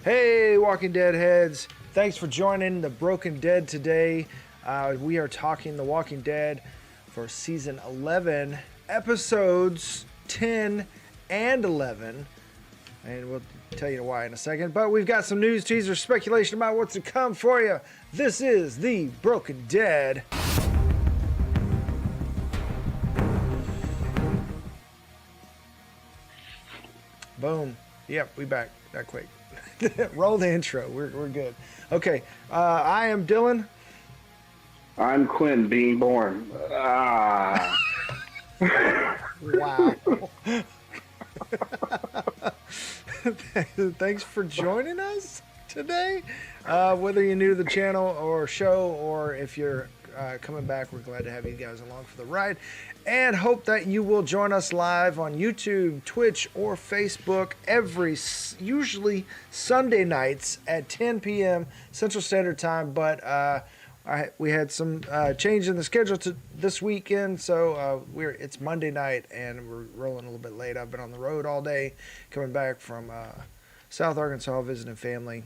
Hey, Walking Dead heads. Thanks for joining The Broken Dead today. We are talking The Walking Dead for Season 11, Episodes 10 and 11. And we'll tell you why in a second. But we've got some news, teasers, speculation about what's to come for you. This is The Broken Dead. Boom. Yep, we back that quick. Roll the intro. We're good. Okay. I am Dylan. I'm Quin, being born. Wow. Thanks for joining us today. Whether you're new to the channel or show, or if you're coming back, we're glad to have you guys along for the ride, and hope that you will join us live on YouTube, Twitch, or Facebook usually Sunday nights at 10 p.m. Central Standard Time. But we had some change in the schedule this weekend, so it's Monday night and we're rolling a little bit late. I've been on the road all day, coming back from South Arkansas visiting family,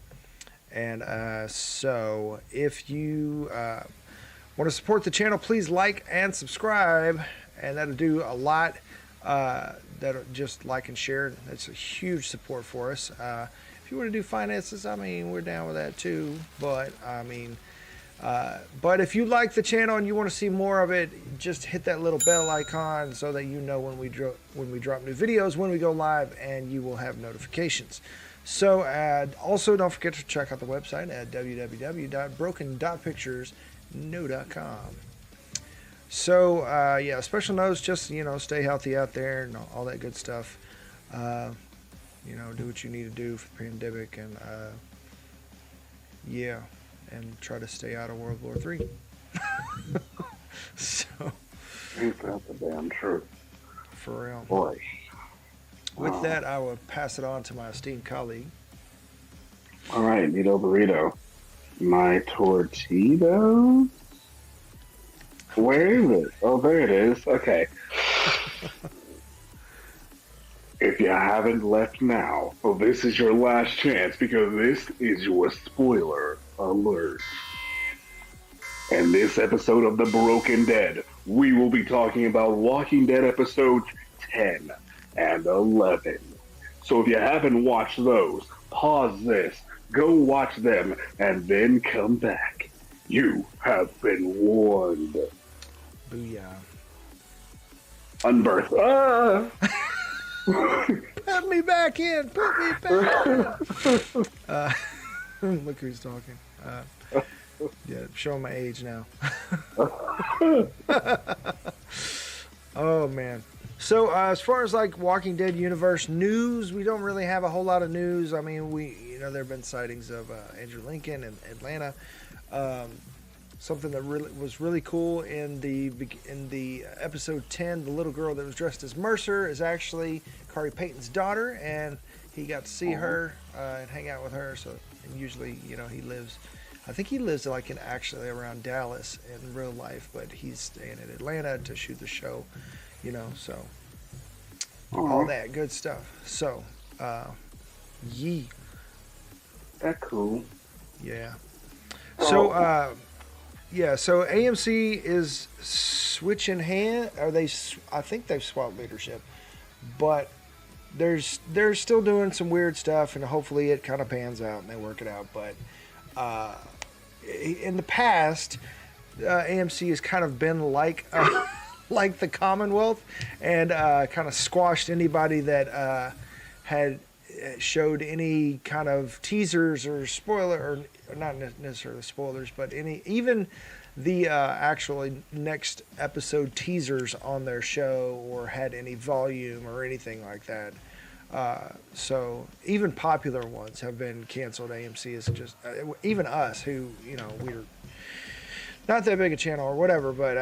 and so if you want to support the channel, please like and subscribe, and that'll do a lot. That'll just like and share. That's a huge support for us. If you want to do finances, I mean, we're down with that too. But I mean, but if you like the channel and you want to see more of it, just hit that little bell icon so that you know when we drop new videos, when we go live, and you will have notifications. So also don't forget to check out the website at www.broken.pictures.com. So yeah, special notes, just stay healthy out there and all that good stuff. Do what you need to do for the pandemic, and yeah, and try to stay out of World War III. So Ain't that the damn truth? For real. Boy. With that, I will pass it on to my esteemed colleague. All right, Nito Burrito. My tortito? Where is it? Oh, there it is. Okay. If you haven't left now, well, this is your last chance, because this is your spoiler alert. In this episode of The Broken Dead, we will be talking about Walking Dead episodes 10 and 11. So if you haven't watched those, pause this, go watch them, and then come back. You have been warned. Booyah. Unbirth. Ah! Put me back in. Put me back in. Look who's talking. Yeah, showing my age now. Oh, man. So as far as like Walking Dead universe news, we don't really have a whole lot of news. I mean, there have been sightings of Andrew Lincoln in Atlanta. Something that was really cool in the episode 10, the little girl that was dressed as Mercer is actually Corey Payton's daughter, and he got to see her and hang out with her. So, and usually, I think he lives actually around Dallas in real life, but he's staying in Atlanta to shoot the show, so all that good stuff. So, yee. That's cool. Yeah. So, so AMC is switching hand. I think they've swapped leadership, but they're still doing some weird stuff, and hopefully it kind of pans out and they work it out. But in the past, AMC has kind of been like the Commonwealth, and kind of squashed anybody that had showed any kind of teasers or spoiler, or not necessarily spoilers, but even the actually next episode teasers on their show, or had any volume or anything like that. So even popular ones have been canceled. AMC is just even us, who we're not that big a channel or whatever, but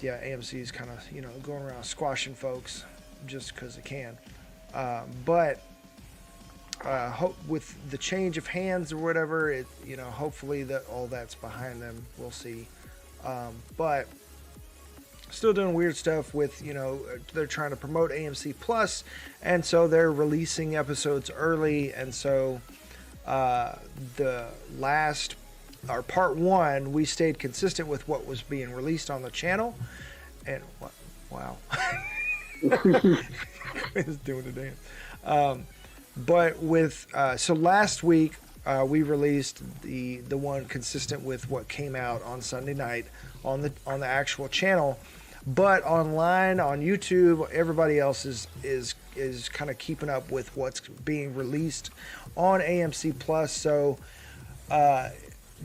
yeah, AMC is kind of going around squashing folks just because it can. But hope with the change of hands or whatever, hopefully that all that's behind them. We'll see. But still doing weird stuff with, they're trying to promote AMC Plus, and so they're releasing episodes early, and so the last, or part 1, we stayed consistent with what was being released on the channel. And wow, Quin's doing a dance. But with so last week we released the one consistent with what came out on Sunday night on the actual channel. But online on YouTube, everybody else is kind of keeping up with what's being released on AMC Plus. So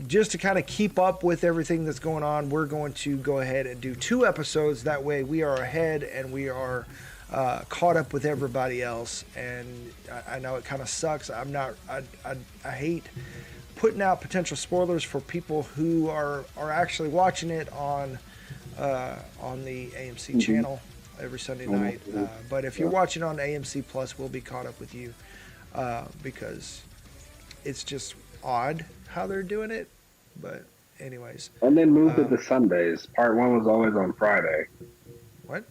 just to kind of keep up with everything that's going on, we're going to go ahead and do 2 episodes. That way we are ahead and we are caught up with everybody else. And I know it kind of sucks. I hate putting out potential spoilers for people who are actually watching it on the AMC channel every Sunday night. But if you're watching on AMC Plus, we'll be caught up with you because it's just odd how they're doing it. But anyways. And then moved it to Sundays. Part 1 was always on Friday. What?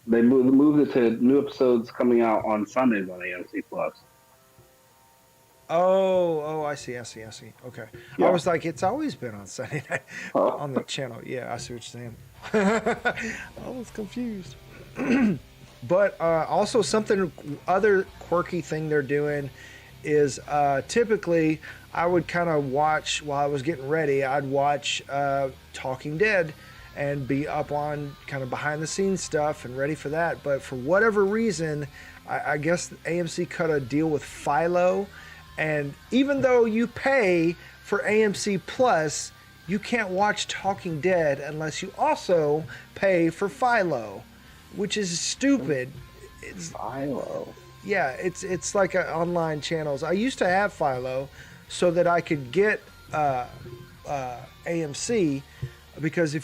They moved it to new episodes coming out on Sundays on AMC Plus. Oh, I see. Okay. Yeah. I was like, it's always been on Sunday night on the channel. Yeah, I see what you're saying. I was confused. But also something, other quirky thing they're doing is typically I would kind of watch, while I was getting ready, I'd watch Talking Dead and be up on kind of behind the scenes stuff and ready for that. But for whatever reason, I guess AMC cut a deal with Philo. And even though you pay for AMC Plus, you can't watch Talking Dead unless you also pay for Philo, which is stupid. It's Philo. Yeah, it's like online channels. I used to have Philo so that I could get AMC, because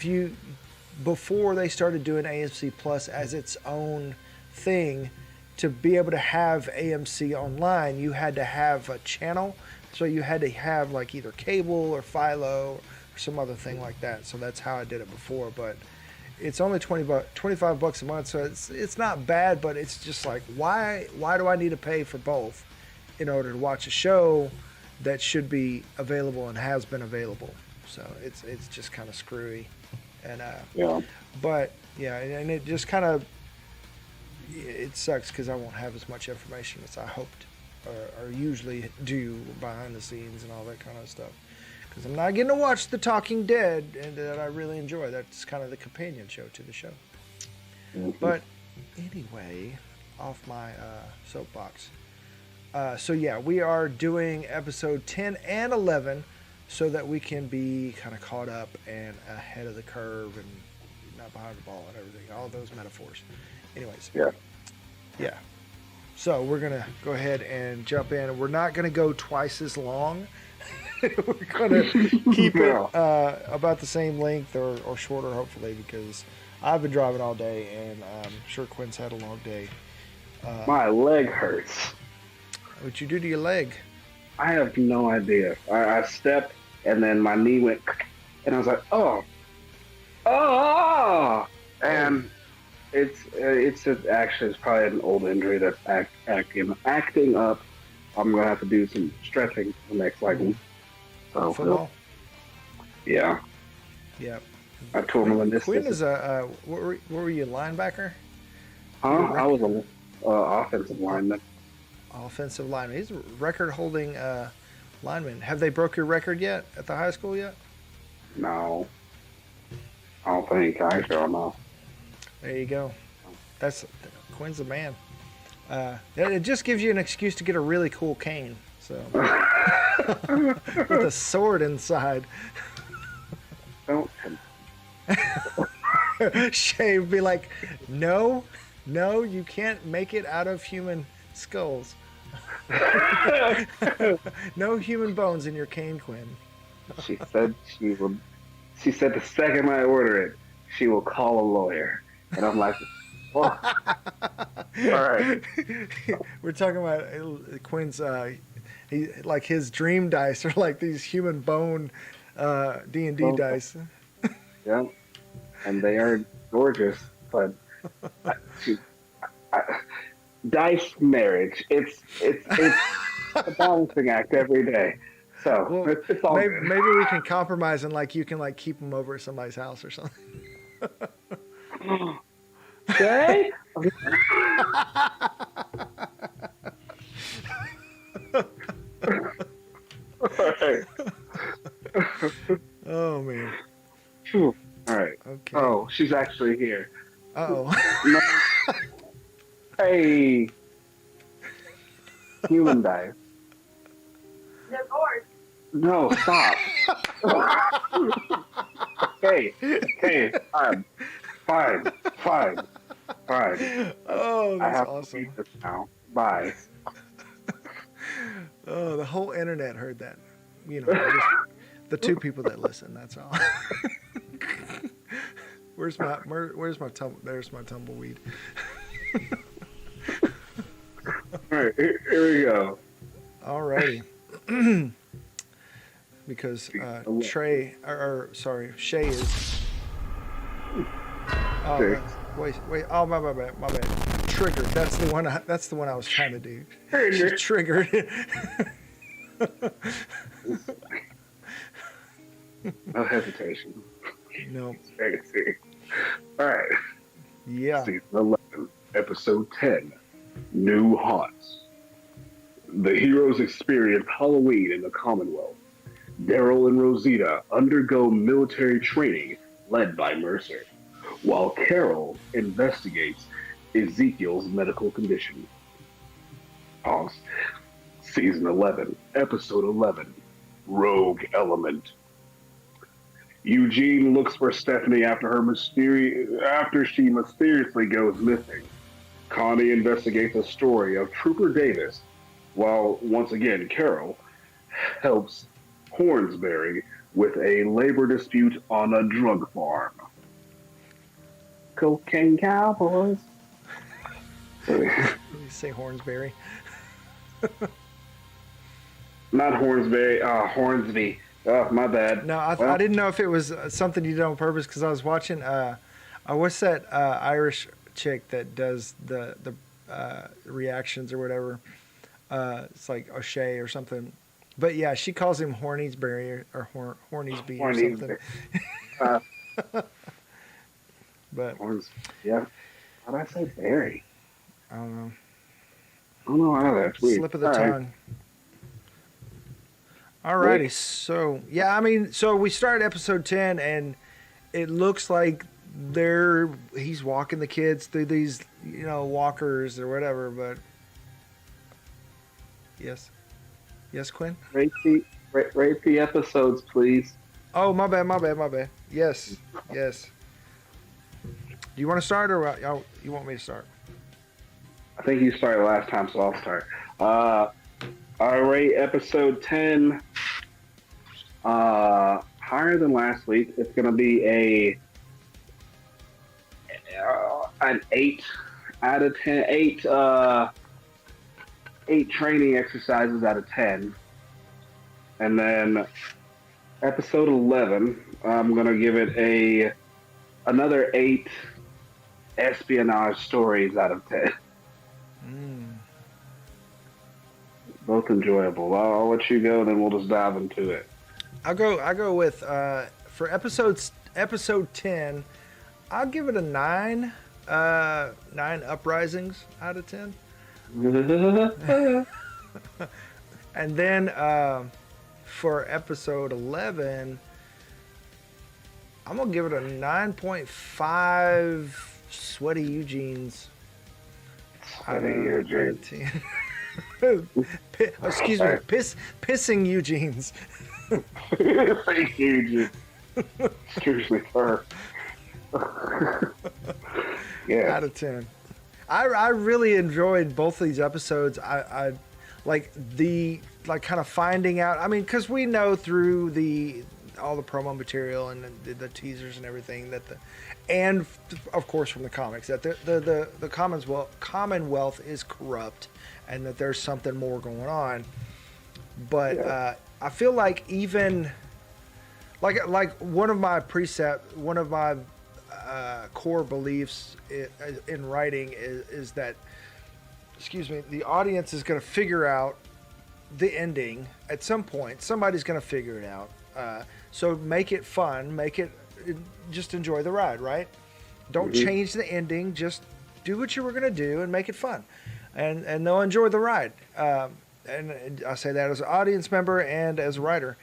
before they started doing AMC Plus as its own thing, to be able to have AMC online, you had to have a channel. So you had to have like either cable or Philo or some other thing like that. So that's how I did it before. But it's only $25 a month, so it's not bad. But it's just like, why do I need to pay for both in order to watch a show that should be available and has been available? So it's just kind of screwy. And yeah. But yeah, and it just kind of, it sucks because I won't have as much information as I hoped or usually do behind the scenes and all that kind of stuff. Because I'm not getting to watch The Talking Dead, and that I really enjoy. That's kind of the companion show to the show. Mm-hmm. But anyway, off my soapbox. So yeah, we are doing episode 10 and 11 so that we can be kind of caught up and ahead of the curve and not behind the ball and everything. All those metaphors. Anyways. Yeah. So we're going to go ahead and jump in. We're not going to go twice as long. We're going to keep it about the same length or shorter, hopefully, because I've been driving all day, and I'm sure Quin's had a long day. My leg hurts. What'd you do to your leg? I have no idea. I stepped, and then my knee went, and I was like, oh. And it's probably an old injury that's acting up. I'm gonna have to do some stretching the next week. So football. Yeah. Yep. I told him this. Quin is a what were you, linebacker? I was an offensive lineman. Offensive lineman. He's a record-holding lineman. Have they broke your record yet at the high school yet? No. I don't think. I don't know. There you go. Quin's the man. It just gives you an excuse to get a really cool cane. So with a sword inside. Don't. Shay would be like, no, you can't make it out of human skulls. No human bones in your cane, Quin. She said she would. She said the second I order it, she will call a lawyer. And I'm like, oh. All right. We're talking about Quin's, his dream dice are like these human bone D&D dice. Yeah. And they are gorgeous, but dice marriage. It's a balancing act every day. So Well, it's all good. maybe we can compromise and like you can like keep them over at somebody's house or something. Jay? Alright. Oh man. Alright. Okay. Oh, she's actually here. Uh-oh. No. Hey. Human dice. No, stop. Hey, fine. Oh, I that's have to awesome. leave this now. Bye. Oh, the whole internet heard that. You know, just the two people that listen. That's all. Where's my there's my tumbleweed. All right, here we go. Alrighty. Because Shay is. Oh, Okay. wait. Oh, my bad. Triggered. That's the one. That's the one I was trying to do. Triggered. Triggered. No hesitation. No. All right. Yeah. Season 11, Episode 10, New Haunts. The heroes experience Halloween in the Commonwealth. Daryl and Rosita undergo military training led by Mercer, while Carol investigates Ezekiel's medical condition. Pause. Season 11, Episode 11, Rogue Element. Eugene looks for Stephanie after she mysteriously goes missing. Connie investigates the story of Trooper Davis, while once again Carol helps Hornsby with a labor dispute on a drug farm. Cocaine cowboys. You say Hornsby. Not Hornsby. Hornsby. Oh, my bad. No, I didn't know if it was something you did on purpose because I was watching. What's that Irish chick that does the reactions or whatever? It's like O'Shea or something. But yeah, she calls him Hornsby or Hornsby or something. But yeah, how did I say Barry? I don't know. I don't know how that's weird. Slip of the tongue. Alrighty, so yeah, I mean, so we started episode 10, and it looks like he's walking the kids through these, walkers or whatever. But yes, Quinn. Rate the episodes, please. Oh, my bad. Yes. Do you want to start, or you want me to start? I think you started last time, so I'll start. I rate episode 10 higher than last week. It's going to be an 8 out of 10. 8 training exercises out of 10. And then episode 11, I'm going to give it another 8 espionage stories out of 10. Both enjoyable. I'll let you go, then we'll just dive into it. I'll go with for episode 10. I'll give it a 9. 9 uprisings out of 10. And then for episode 11, I'm gonna give it a 9.5 sweaty Eugenes. Sweaty Eugenes. Excuse me, pissing Eugenes. Thank you, Eugene. Seriously, sir. Yeah. Out of 10. I really enjoyed both of these episodes. I like kind of finding out. I mean, because we know through all the promo material and the teasers and everything and of course from the comics that the Commonwealth is corrupt and that there's something more going on. But I feel like even like one of my core beliefs in writing is that, the audience is going to figure out the ending. At some point, somebody's going to figure it out. So make it fun. Just enjoy the ride, right? Don't change the ending. Just do what you were going to do and make it fun. And they'll enjoy the ride. And I say that as an audience member and as a writer.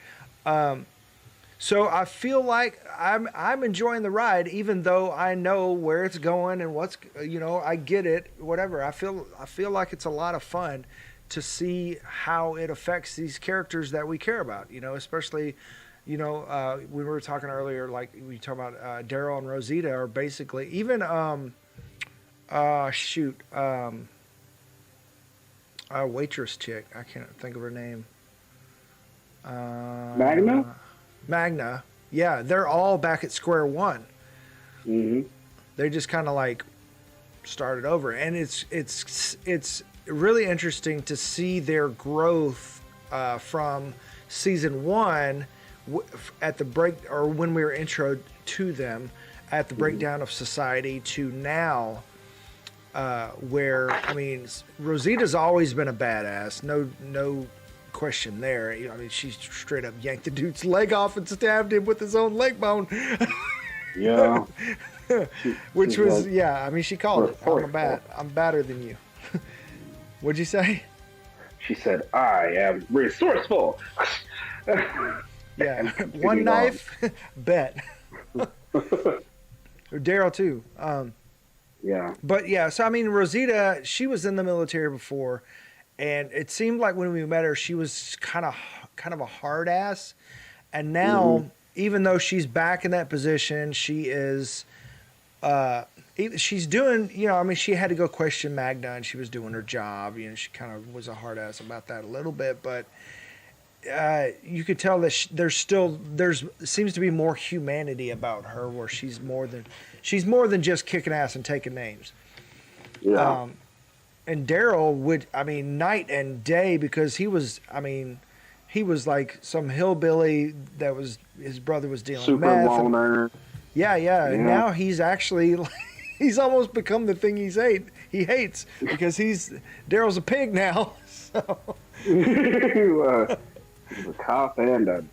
So I feel like I'm enjoying the ride, even though I know where it's going and what's, I get it, whatever. I feel like it's a lot of fun to see how it affects these characters that we care about, especially, we were talking earlier, like we talk about Daryl and Rosita, or basically even, a waitress chick. I can't think of her name. Magna. Yeah, they're all back at square one. They just kind of like started over, and it's really interesting to see their growth from season 1 at the break, or when we were intro to them at the breakdown of society, to now. Where, I mean, Rosita's always been a badass. No question there. She straight up yanked the dude's leg off and stabbed him with his own leg bone. Yeah. Which was, she called it. I'm badder than you. What'd you say? She said, I am resourceful. Yeah. One knife, bet. Daryl, too. Yeah. But yeah, so I mean, Rosita, she was in the military before, and it seemed like when we met her, she was kind of a hard ass. And now, even though she's back in that position, she is, she's doing, she had to go question Magna, and she was doing her job. She kind of was a hard ass about that a little bit, but you could tell that there's seems to be more humanity about her, where she's more than just kicking ass and taking names. Yeah. And Daryl would, night and day, because he was like some hillbilly that was, his brother was dealing super meth. loner. Yeah. And now he's actually, he's almost become the thing he hates, because Daryl's a pig now. So. He's a cop and a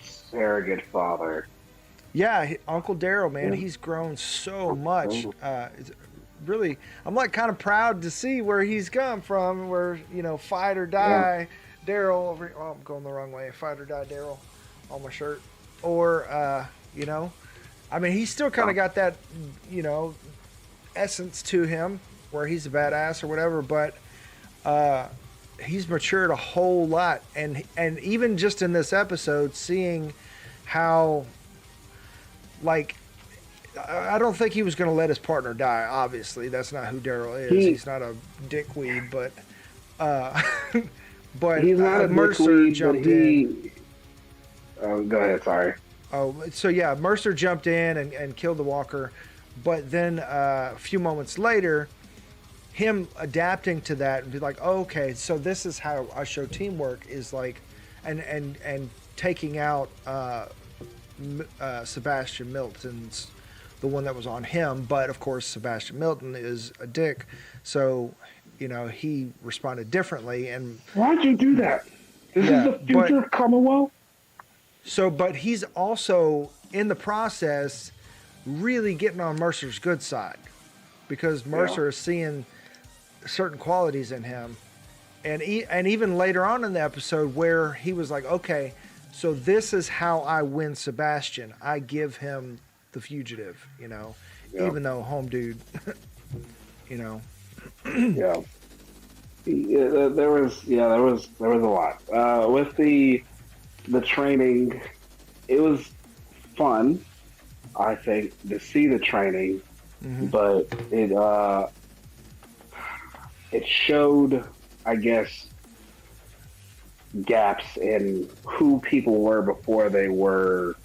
surrogate father. Yeah, Uncle Daryl, man, he's grown so much. It's really, I'm like kind of proud to see where he's come from. Where fight or die, Daryl. Oh, I'm going the wrong way. Fight or die, Daryl, on my shirt. Or he's still kind of got that essence to him, where he's a badass or whatever. But he's matured a whole lot, and even just in this episode, seeing how, like, I don't think he was going to let his partner die. Obviously, that's not who Daryl is. He's not a dickweed, but he's not a Mercer jumped in. Oh, go ahead. Sorry. Oh, so yeah, Mercer jumped in and killed the walker, but then a few moments later, him adapting to that and be like, oh, okay, so this is how I show teamwork, is like, and taking out Sebastian Milton's, the one that was on him. But of course, Sebastian Milton is a dick, so he responded differently. And why'd you do that? This is the future of Commonwealth. So, but he's also in the process really getting on Mercer's good side, because Mercer is seeing certain qualities in him, and even later on in the episode, where he was like, okay, so this is how I win Sebastian. I give him the fugitive, even though home dude, Yeah. There was a lot with the training. It was fun, I think, to see the training, but it showed, I guess, gaps in who people were before they were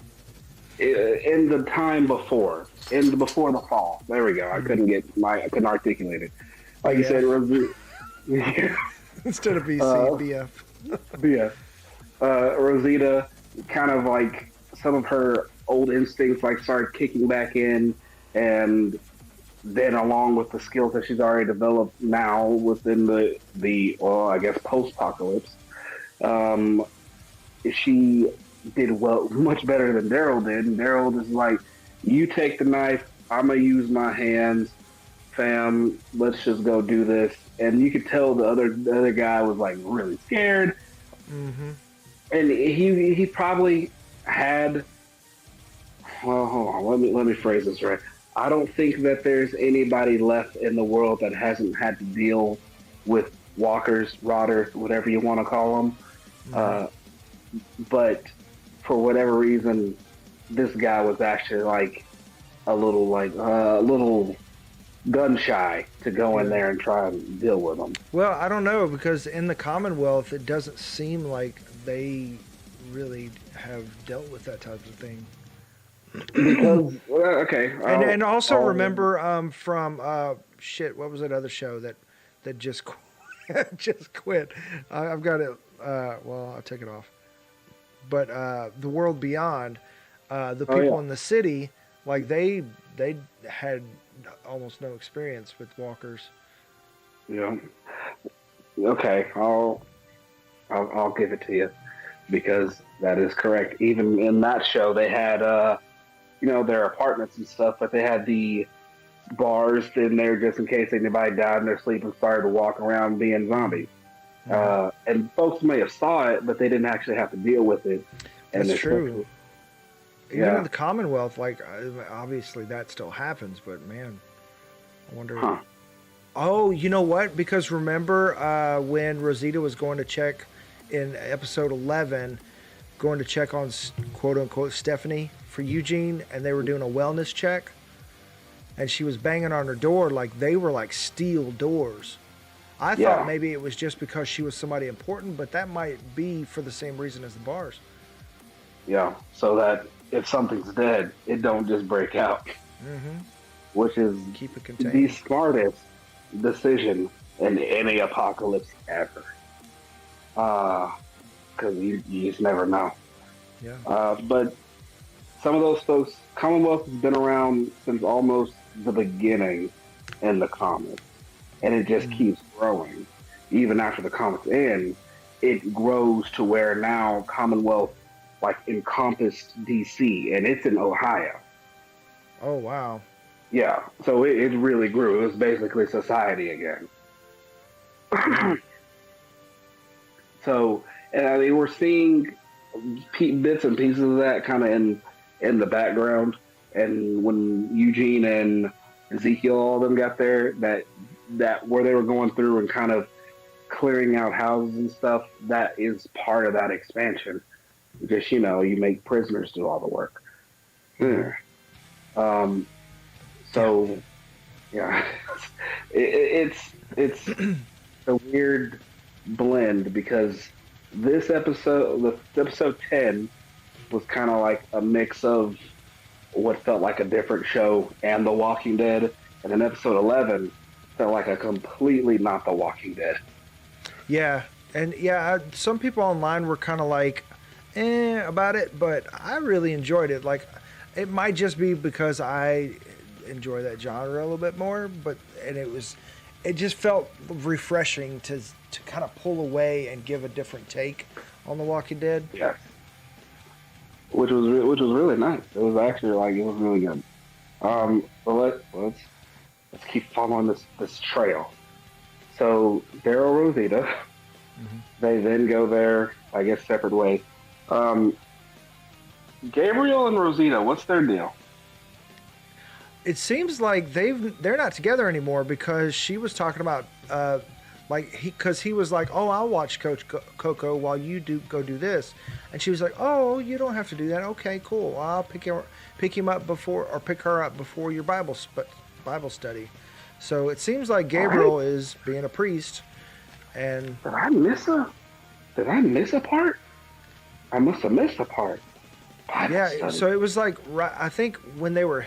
in the time before the fall. There we go. I couldn't articulate it. Like you said, instead of BF. BF. Rosita, kind of like some of her old instincts like started kicking back in, and then along with the skills that she's already developed now within the well, I guess post-apocalypse, she did well, much better than Daryl did. And Daryl is like, you take the knife, I'm gonna use my hands, fam. Let's just go do this. And you could tell the other guy was like really scared, Mm-hmm. and he probably had. Well, hold on. Let me phrase this right. I don't think that there's anybody left in the world that hasn't had to deal with walkers, rotters, whatever you want to call them. Mm-hmm. But for whatever reason, this guy was actually like a little gun shy to go in there and try and deal with them. Well, I don't know, because in the Commonwealth, it doesn't seem like they really have dealt with that type of thing. Because okay, And also remember from what was that other show that just just quit? I've got it. Well, I'll take it off. But The World Beyond, the people in the city, like they had almost no experience with walkers. Yeah. Okay, I'll give it to you, because that is correct. Even in that show, they had their apartments and stuff, but they had the bars in there just in case anybody died in their sleep and started to walk around being zombies. And folks may have saw it, but they didn't actually have to deal with it. That's true. Even in the Commonwealth, like obviously that still happens, but man, I wonder. Huh. Oh, you know what? Because remember when Rosita was going to check in episode 11, going to check on quote unquote Stephanie for Eugene, and they were doing a wellness check, and she was banging on her door, like they were like steel doors. I thought maybe it was just because she was somebody important, but that might be for the same reason as the bars. Yeah, so that if something's dead, it don't just break out. Mm-hmm. Which is keep it contained. The smartest decision in any apocalypse ever. Because you just never know. Yeah. But some of those folks, Commonwealth has been around since almost the beginning in the comics. And it just keeps growing. Even after the comics end, it grows to where now Commonwealth like encompassed DC, and it's in Ohio. Oh, wow. Yeah, so it really grew. It was basically society again. So, and I mean, we're seeing bits and pieces of that kind of in the background. And when Eugene and Ezekiel, all of them got there, that where they were going through and kind of clearing out houses and stuff, that is part of that expansion. Because, you make prisoners do all the work. So, yeah, it's a weird blend, because this episode, episode 10, was kind of like a mix of what felt like a different show and The Walking Dead, and then episode 11 felt like a completely not The Walking Dead. Yeah, and some people online were kind of like, about it, but I really enjoyed it. Like, it might just be because I enjoy that genre a little bit more, it just felt refreshing to kind of pull away and give a different take on The Walking Dead. Yeah, which was really nice. It was actually it was really good. But let's keep following this trail. So Daryl, Rosita, they then go their, I guess, separate ways. Gabriel and Rosita, what's their deal? It seems like they're not together anymore, because she was talking about because he was like, oh, I'll watch Coach Coco while you go do this, and she was like, oh, you don't have to do that. Okay, cool. I'll pick him up before, or pick her up before your Bible study. So it seems like Gabriel is being a priest. And Did I miss a part? I must have missed a part. Bible study. So it was like, I think when they were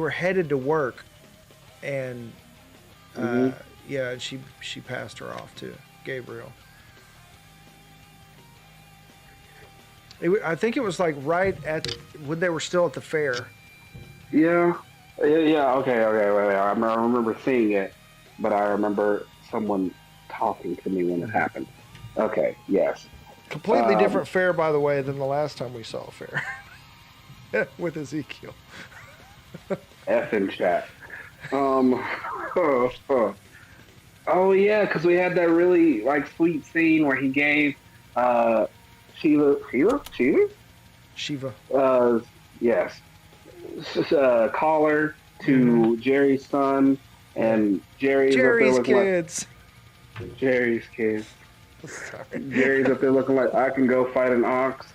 headed to work, and and she passed her off to Gabriel. I think it was like right at when they were still at the fair. Yeah. Yeah, okay, wait. I remember seeing it, but I remember someone talking to me when it happened. Okay, yes. Completely different fair, by the way, than the last time we saw a fair with Ezekiel. F in chat. Um, oh yeah, because we had that really like sweet scene where he gave uh Sheila, Shiva. uh, yes, collar Mm-hmm. to Jerry's son, Yeah. and Jerry's up there Jerry's looking like kids. Jerry's kid. Sorry. Jerry's up there looking like I can go fight an ox,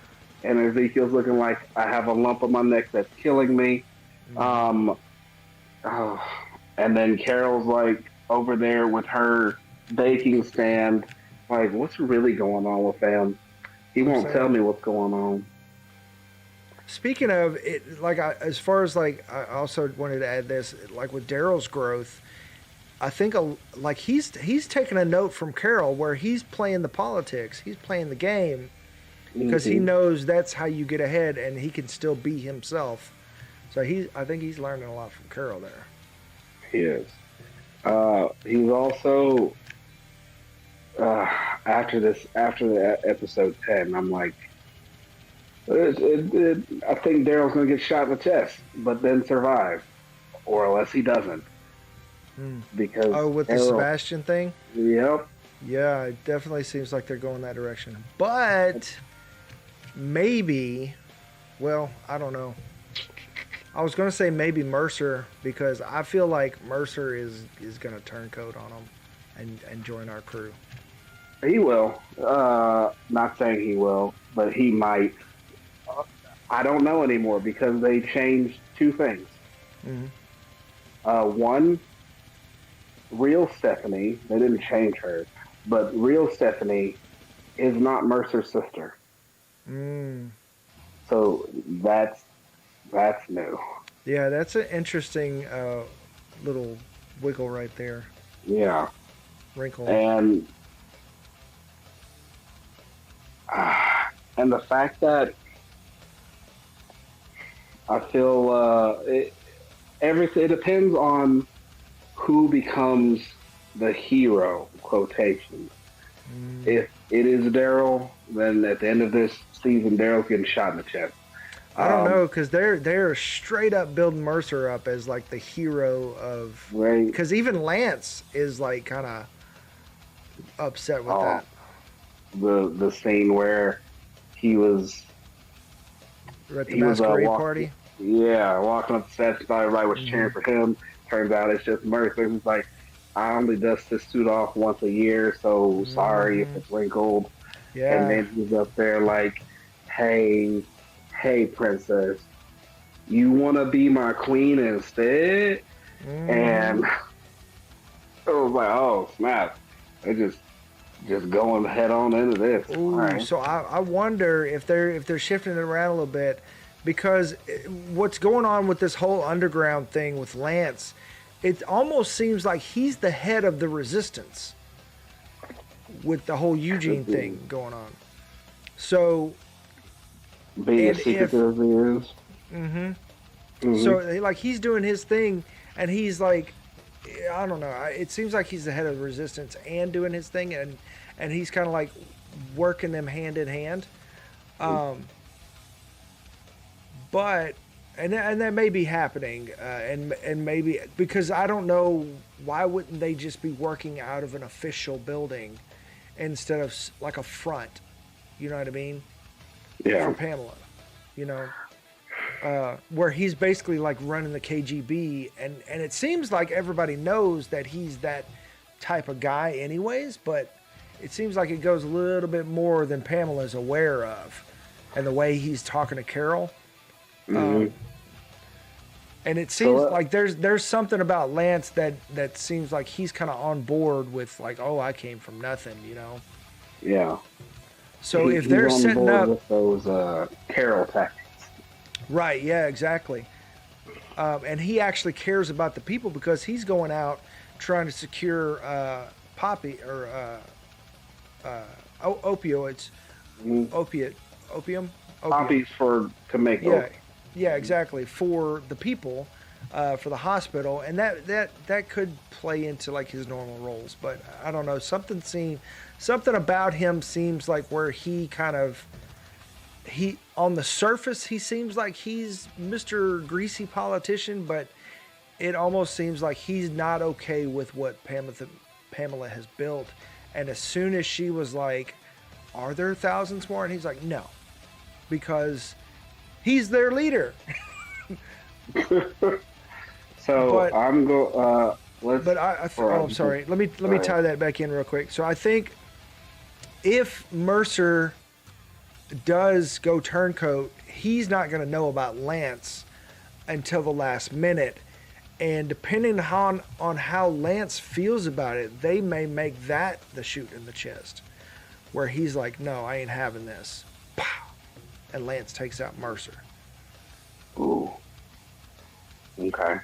and Ezekiel's looking like I have a lump on my neck that's killing me. Um, oh, and then Carol's like over there with her baking stand. Like, what's really going on with them? He I'm won't tell saying. me what's going on. Speaking of it, like as far as like, I also wanted to add this, like with Daryl's growth, I think like he's taking a note from Carol where he's playing the politics, he's playing the game because he knows that's how you get ahead, and he can still be himself. So I think he's learning a lot from Carol there. He is. He's also after the episode 10. I'm like, I think Daryl's gonna get shot in the chest, but then survive, or unless he doesn't. Because with the Sebastian thing? Yep. Yeah, it definitely seems like they're going that direction. But maybe, well, I don't know. I was going to say maybe Mercer, because I feel like Mercer is going to turn coat on him and join our crew. He will. Not saying he will, but he might. I don't know anymore because they changed two things. One, real Stephanie, they didn't change her, but real Stephanie is not Mercer's sister. So that's new. Yeah, that's an interesting little wiggle right there. Yeah. Wrinkle. And the fact that I feel it depends on who becomes the hero, quotation. If it is Daryl, then at the end of this season, Daryl's getting shot in the chest. I don't know, because they're straight up building Mercer up as like the hero of, right? Because even Lance is like kind of upset with that. The scene where he was at the masquerade party. Yeah, walking up the steps, everybody was cheering for him. Turns out it's just Mercer. He's like, I only dust this suit off once a year, so sorry if it's wrinkled. Yeah. And then he's up there like, hey, princess, you want to be my queen instead? And I was like, oh, snap. They just going head on into this. Ooh, right. So I wonder if they're shifting it around a little bit, because what's going on with this whole underground thing with Lance, it almost seems like he's the head of the resistance with the whole Eugene thing going on. So being as secretive as he is. So like he's doing his thing, and he's like, I don't know. It seems like he's the head of the resistance and doing his thing, and he's kind of like working them hand in hand. But and that may be happening, and maybe because I don't know, why wouldn't they just be working out of an official building instead of like a front? You know what I mean? Yeah. For Pamela, you know, where he's basically like running the KGB, and it seems like everybody knows that he's that type of guy anyways, but it seems like it goes a little bit more than Pamela's aware of, and the way he's talking to Carol. And it seems like there's something about Lance that seems like he's kind of on board with, like, oh, I came from nothing, you know? Yeah. So if they're setting up with those Carol tactics. Right, yeah, exactly. And he actually cares about the people because he's going out trying to secure opioids, opium. Poppies to make yeah, yeah, exactly, for the people, for the hospital, and that could play into like his normal roles. But I don't know, something about him seems like where he on the surface he seems like he's Mr. Greasy politician, but it almost seems like he's not okay with what Pamela has built. And as soon as she was like, "Are there thousands more?" and he's like, "No," because he's their leader. So but, I'm go. I'm sorry. Let me tie that back in real quick. So I think if Mercer does go turncoat, he's not going to know about Lance until the last minute. And depending on how Lance feels about it, they may make that the shoot in the chest, where he's like, "No, I ain't having this." Pow! And Lance takes out Mercer. Ooh. Okay.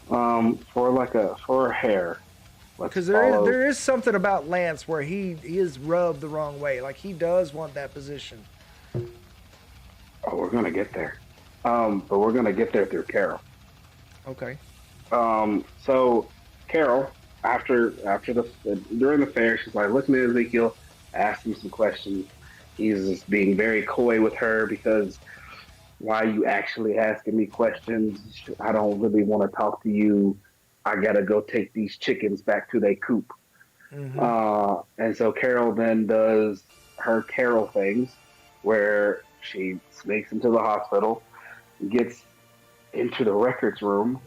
For hair. Because there is something about Lance where he is rubbed the wrong way. Like he does want that position. Oh, we're gonna get there. But we're gonna get there through Carol. Okay. So Carol, during the fair, she's like looking at Ezekiel, asking him some questions. He's just being very coy with her because, why are you actually asking me questions? I don't really want to talk to you. I gotta go take these chickens back to their coop. Mm-hmm. And so Carol then does her Carol things, where she sneaks into the hospital, gets into the records room,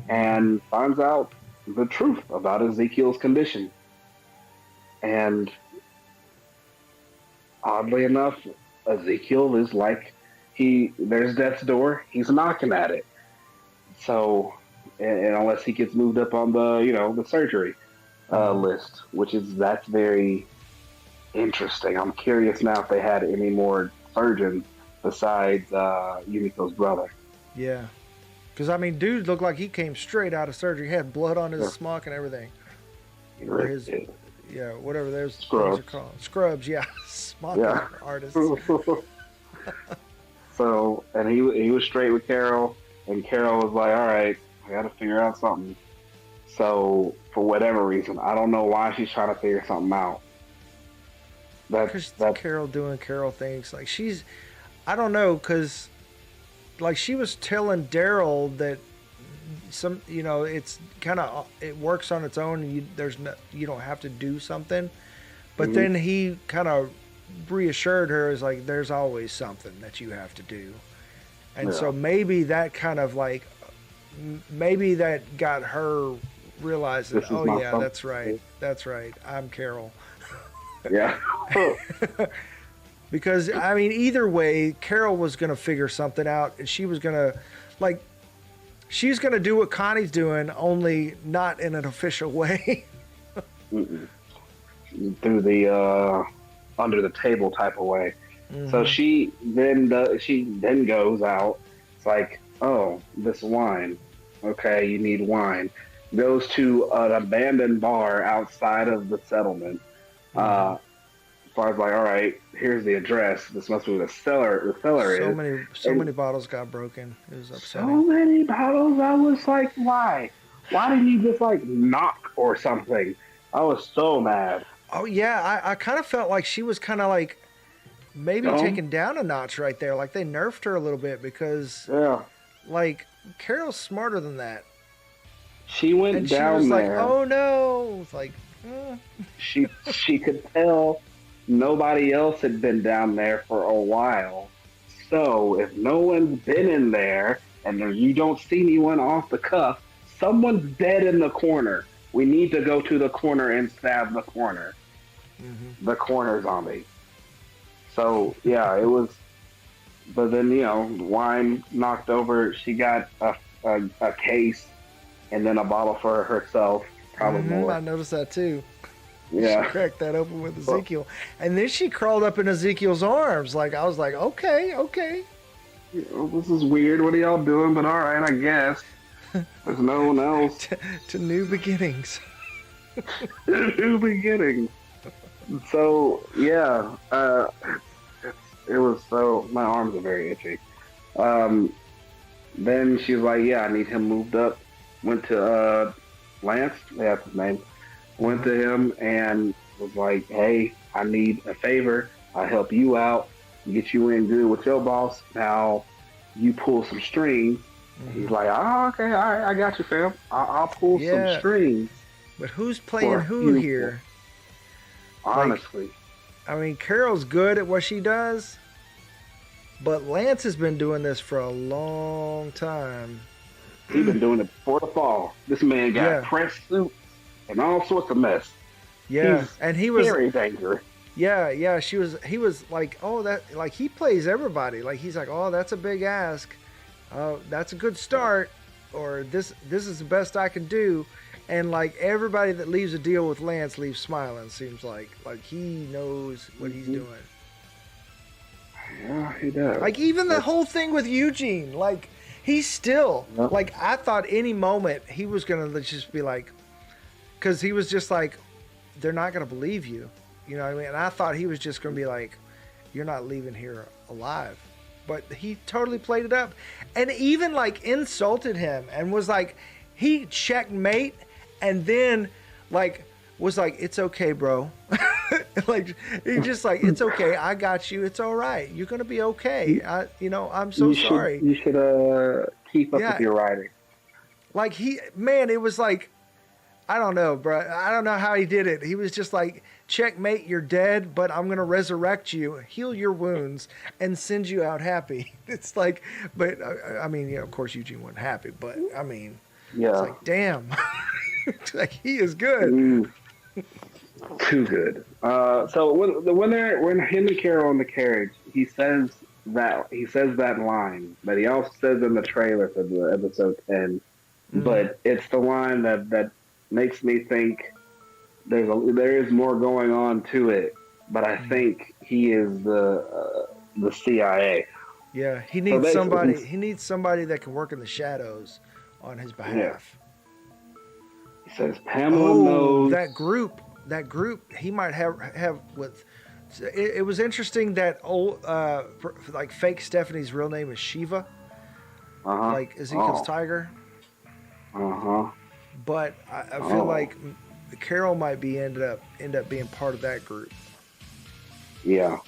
and finds out the truth about Ezekiel's condition. And oddly enough, Ezekiel is like, there's death's door, he's knocking at it. So, and unless he gets moved up on the surgery list, that's very interesting. I'm curious now if they had any more surgeons besides Yumiko's brother. Yeah. Because, I mean, dude looked like he came straight out of surgery. He had blood on his smock and everything. Or his, whatever those things are called. Scrubs, yeah. Smock artists. So, and he was straight with Carol, and Carol was like, "All right, I got to figure out something." So, for whatever reason, I don't know why she's trying to figure something out. That's Carol doing Carol things. Like I don't know, because like she was telling Daryl that it's kind of, it works on its own, and you don't have to do something. But then he kind of reassured her, is like, there's always something that you have to do. And so maybe that kind of like, maybe that got her realizing, oh yeah, that's right, I'm Carol. Yeah. Because, I mean, either way, Carol was going to figure something out, and she was going to, like, she's going to do what Connie's doing, only not in an official way. Through the under the table type of way. Mm-hmm. So she then goes out. It's like, oh, this wine. Okay, you need wine. Goes to an abandoned bar outside of the settlement. So I was like, all right, here's the address. This must be where the cellar is. So many bottles got broken. It was upsetting. So many bottles. I was like, why? Why didn't you just like knock or something? I was so mad. Oh yeah, I kind of felt like she was kind of like maybe taken down a notch right there. Like they nerfed her a little bit because like Carol's smarter than that. She went down she was there. Like, oh no. It's like she could tell nobody else had been down there for a while. So if no one's been in there and you don't see anyone off the cuff, someone's dead in the corner. We need to go to the corner and stab the corner. Mm-hmm. The corner zombie. So yeah, it was. But then wine knocked over. She got a case and then a bottle for herself. Probably more. I noticed that too. Yeah. She cracked that open with Ezekiel. And then she crawled up in Ezekiel's arms. Like, I was like, okay. This is weird. What are y'all doing? But all right, I guess. There's no one else. to new beginnings. New beginnings. So, yeah. It was so... My arms are very itchy. then she was like, yeah, I need him moved up. Went to Lance, that's his name. Went to him and was like, hey, I need a favor. I'll help you out, get you in good with your boss. Now you pull some strings. He's like, oh, okay, all right, I got you, fam. I'll pull some strings. But who's playing who here? Honestly. Like, I mean, Carol's good at what she does, but Lance has been doing this for a long time. He's been doing it before the fall. This man got press suit and all sorts of mess. Yeah, and he was very dangerous. Yeah, he was like, oh, that, like, he plays everybody. Like, he's like, oh, that's a big ask. That's a good start, or this is the best I can do. And like everybody that leaves a deal with Lance leaves smiling. Seems like he knows what he's doing. Yeah, he does. Like even the whole thing with Eugene, like he's still like, I thought any moment he was gonna just be like, because he was just like, they're not gonna believe you, you know what I mean? And I thought he was just gonna be like, you're not leaving here alive. But he totally played it up, and even like insulted him and was like, he checkmate. And then, like, was like, it's okay, bro. Like, he just like, it's okay. I got you. It's all right. You're going to be okay. I'm so sorry. You should keep up with your writing. Like, it was like, I don't know, bro. I don't know how he did it. He was just like, checkmate, you're dead, but I'm going to resurrect you, heal your wounds, and send you out happy. It's like, but, I mean, of course, Eugene wasn't happy, but, I mean, it's like, damn. Like, he is good. Too good. So when him and Carol in the carriage, he says that line that he also says in the trailer for the episode 10, but it's the line that makes me think there is more going on to it. But I think he is the CIA. Yeah, he needs somebody. He needs somebody that can work in the shadows on his behalf. He says Pamela knows that group. He might have with. It was interesting that like fake Stephanie's real name is Shiva, like Ezekiel's tiger. But I feel like Carol might be end up being part of that group. Yeah,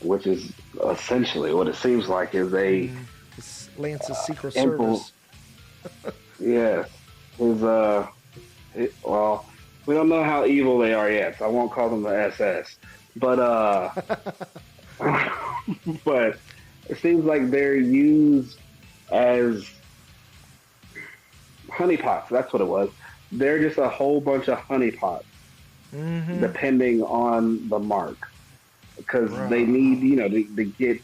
which is essentially what it seems like is It's Lance's secret service. Yes. Well, we don't know how evil they are yet, so I won't call them the SS. But but it seems like they're used as honeypots. That's what it was. They're just a whole bunch of honeypots, depending on the mark, because they need, to get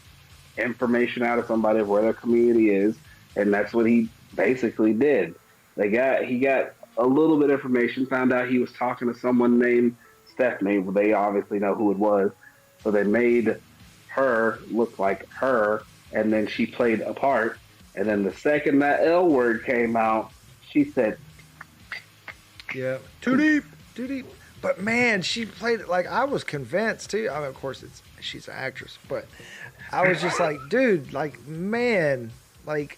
information out of somebody of where their community is, and that's what he basically did. He got a little bit of information, found out he was talking to someone named Stephanie. Well, they obviously know who it was. So they made her look like her, and then she played a part. And then the second that L word came out, she said, yeah, too deep. But man, she played it like I was convinced too. I mean, of course, she's an actress, but I was just like, dude, like, man, like,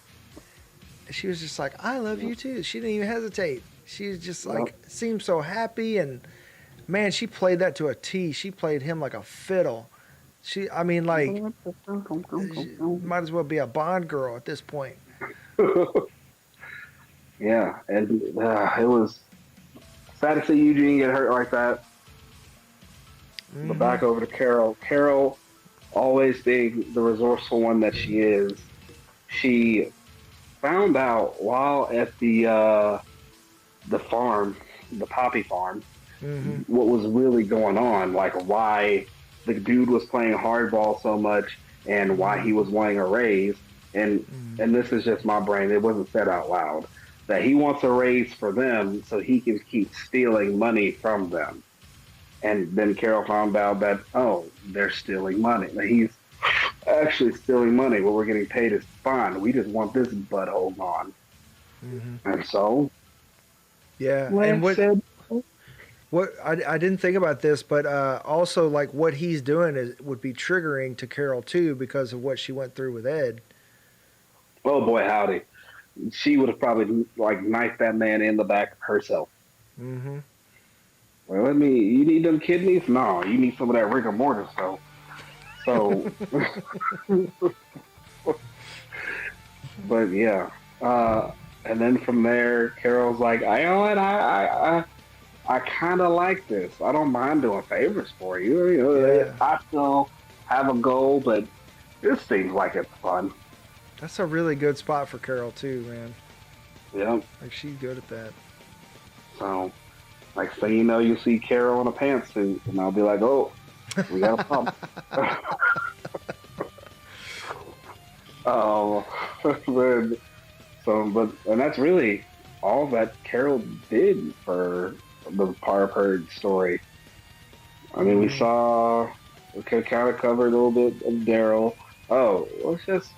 she was just like, I love you too. She didn't even hesitate. She was just like, seemed so happy, and man, she played that to a T. She played him like a fiddle. I mean, like, she might as well be a Bond girl at this point. Yeah, and it was sad to see Eugene get hurt like that. But back over to Carol. Carol, always being the resourceful one that she is, she found out while at the farm, the poppy farm, what was really going on, like why the dude was playing hardball so much and why he was wanting a raise. And this is just my brain. It wasn't said out loud that he wants a raise for them so he can keep stealing money from them. And then Carol found out that, they're stealing money. He's actually stealing money. What we're getting paid is fine. We just want this butthole gone. And so, yeah. And what I didn't think about this, but also like what he's doing would be triggering to Carol too because of what she went through with Ed. Oh boy, howdy. She would have probably like knifed that man in the back herself. Mm-hmm. Well, you need them kidneys? No, you need some of that rigor mortis. So, but yeah. And then from there, Carol's like, you know what? I kind of like this. I don't mind doing favors for you. You know, Yeah. I still have a goal, but this seems like it's fun. That's a really good spot for Carol too, man. Yeah. Like she's good at that. So, like, so you know, you see Carol in a pantsuit, and I'll be like, oh, we got a problem. Oh, and that's really all that Carol did for the part of her story. I mean, we kind of covered a little bit of Daryl. Oh, let's just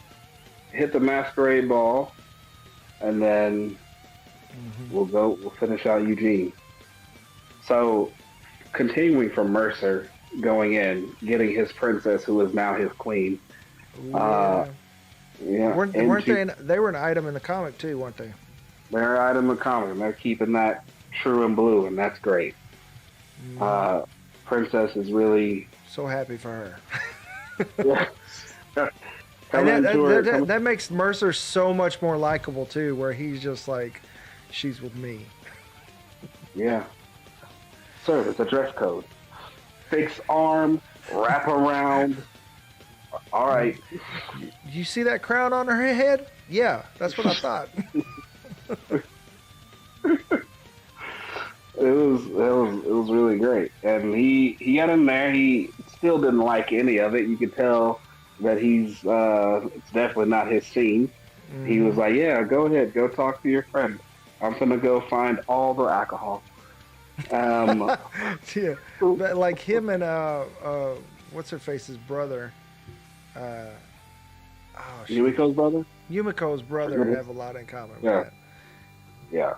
hit the masquerade ball, and then we'll finish out Eugene. So, continuing from Mercer, going in, getting his princess, who is now his queen. Yeah. Yeah, Weren't they were an item in the comic too, weren't they? They're an item in the comic, and they're keeping that true and blue, and that's great. Princess is really so happy for her. Yeah. And that makes Mercer so much more likable too, where he's just like, she's with me. Yeah. Sir, it's a dress code. Fix arm, wrap around. All right. You see that crown on her head? Yeah, that's what I thought. It was really great, and he got in there. He still didn't like any of it. You could tell that it's definitely not his scene. He was like, "Yeah, go ahead, go talk to your friend. I'm gonna go find all the alcohol." Yeah, but like him and what's her face's brother? Yumiko's brother. Yumiko's brother have a lot in common with that. Yeah.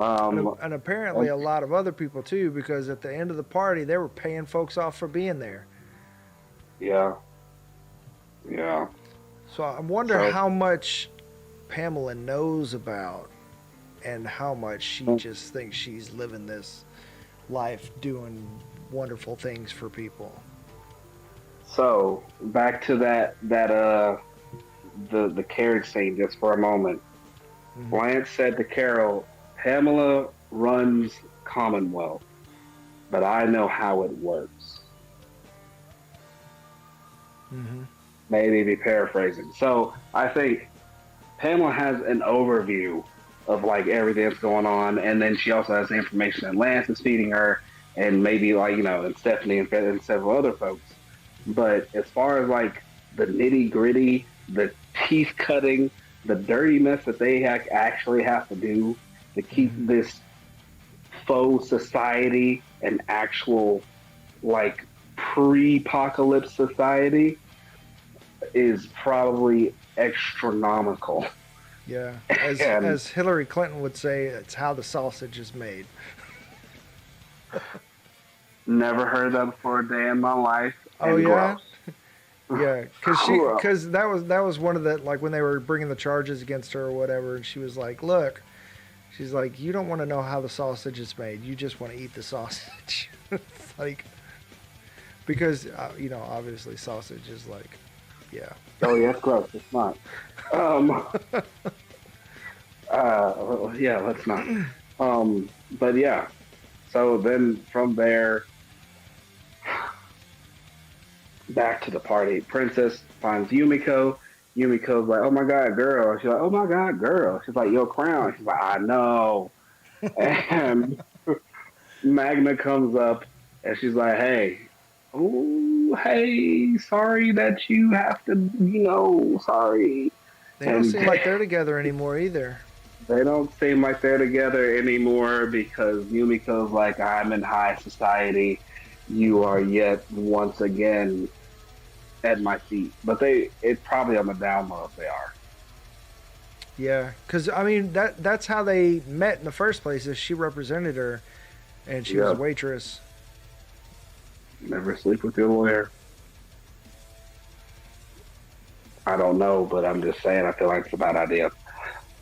And apparently a lot of other people too, because at the end of the party they were paying folks off for being there. Yeah. Yeah. So I wonder how much Pamela knows about, and how much she just thinks she's living this life doing wonderful things for people. So back to the carriage scene just for a moment. Blanche said to Carol, Pamela runs Commonwealth, but I know how it works. Maybe be paraphrasing. So I think Pamela has an overview of like everything that's going on, and then she also has the information that Lance is feeding her, and maybe like, you know, and Stephanie and several other folks. But as far as like the nitty gritty, the teeth cutting, the dirtiness that they actually have to do to keep this faux society an actual like pre-apocalypse society is probably astronomical. Yeah, as Hillary Clinton would say, it's how the sausage is made. Never heard that before a day in my life. Oh yeah, yeah, because that was one of the, like when they were bringing the charges against her or whatever, and she was like, "Look," she's like, "You don't want to know how the sausage is made. You just want to eat the sausage." Like, because you know, obviously sausage is like, yeah. Oh yeah, it's gross. It's not. Yeah, let's not. But yeah. So then from there, back to the party. Princess finds Yumiko. Yumiko's like, "Oh my god, girl." She's like, "Oh my god, girl." She's like, "Your crown." She's like, "I know." And Magna comes up and she's like, "Hey, hey, sorry that you have to, you know, sorry." They don't seem like they're together anymore either. They don't seem like they're together anymore because Yumiko's like, "I'm in high society. You are yet once again at my feet." But it's probably on the down low if they are. Yeah, because I mean that's how they met in the first place. Is she represented her, and she was a waitress. Never sleep with your lawyer. I don't know, but I'm just saying I feel like it's a bad idea.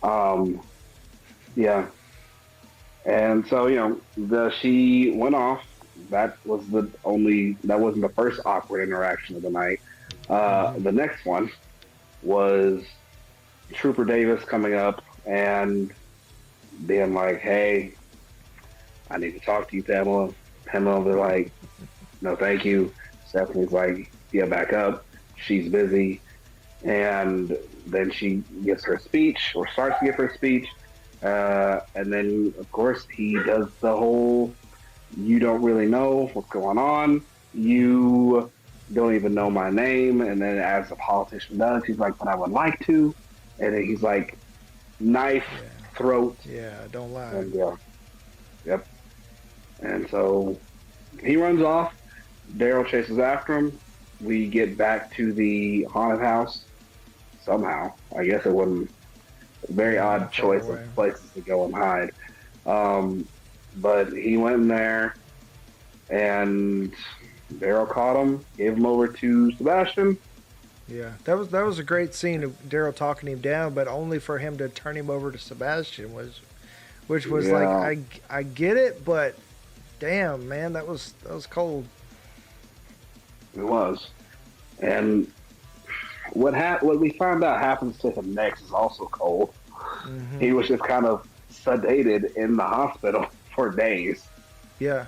Um, yeah. And so, she went off. That wasn't the first awkward interaction of the night. Mm-hmm. The next one was Trooper Davis coming up and being like, "Hey, I need to talk to you, Pamela." Pamela was like, "No, thank you." Stephanie's like, "Yeah, back up. She's busy." And then she gives her speech, or starts to give her speech. And then, of course, he does the whole, "You don't really know what's going on. You don't even know my name." And then, as the politician does, he's like, "But I would like to." And then he's like, knife, Yeah. throat. Yeah, don't lie. And yep. And so he runs off. Daryl chases after him. We get back to the haunted house somehow. I guess it wasn't a very odd choice of places to go and hide. But he went in there, and Daryl caught him, gave him over to Sebastian. Yeah, that was a great scene of Daryl talking him down, but only for him to turn him over to Sebastian, which was like, I get it, but damn, man, that was cold. It was. And what we found out happens to him next is also cold. Mm-hmm. He was just kind of sedated in the hospital for days. Yeah.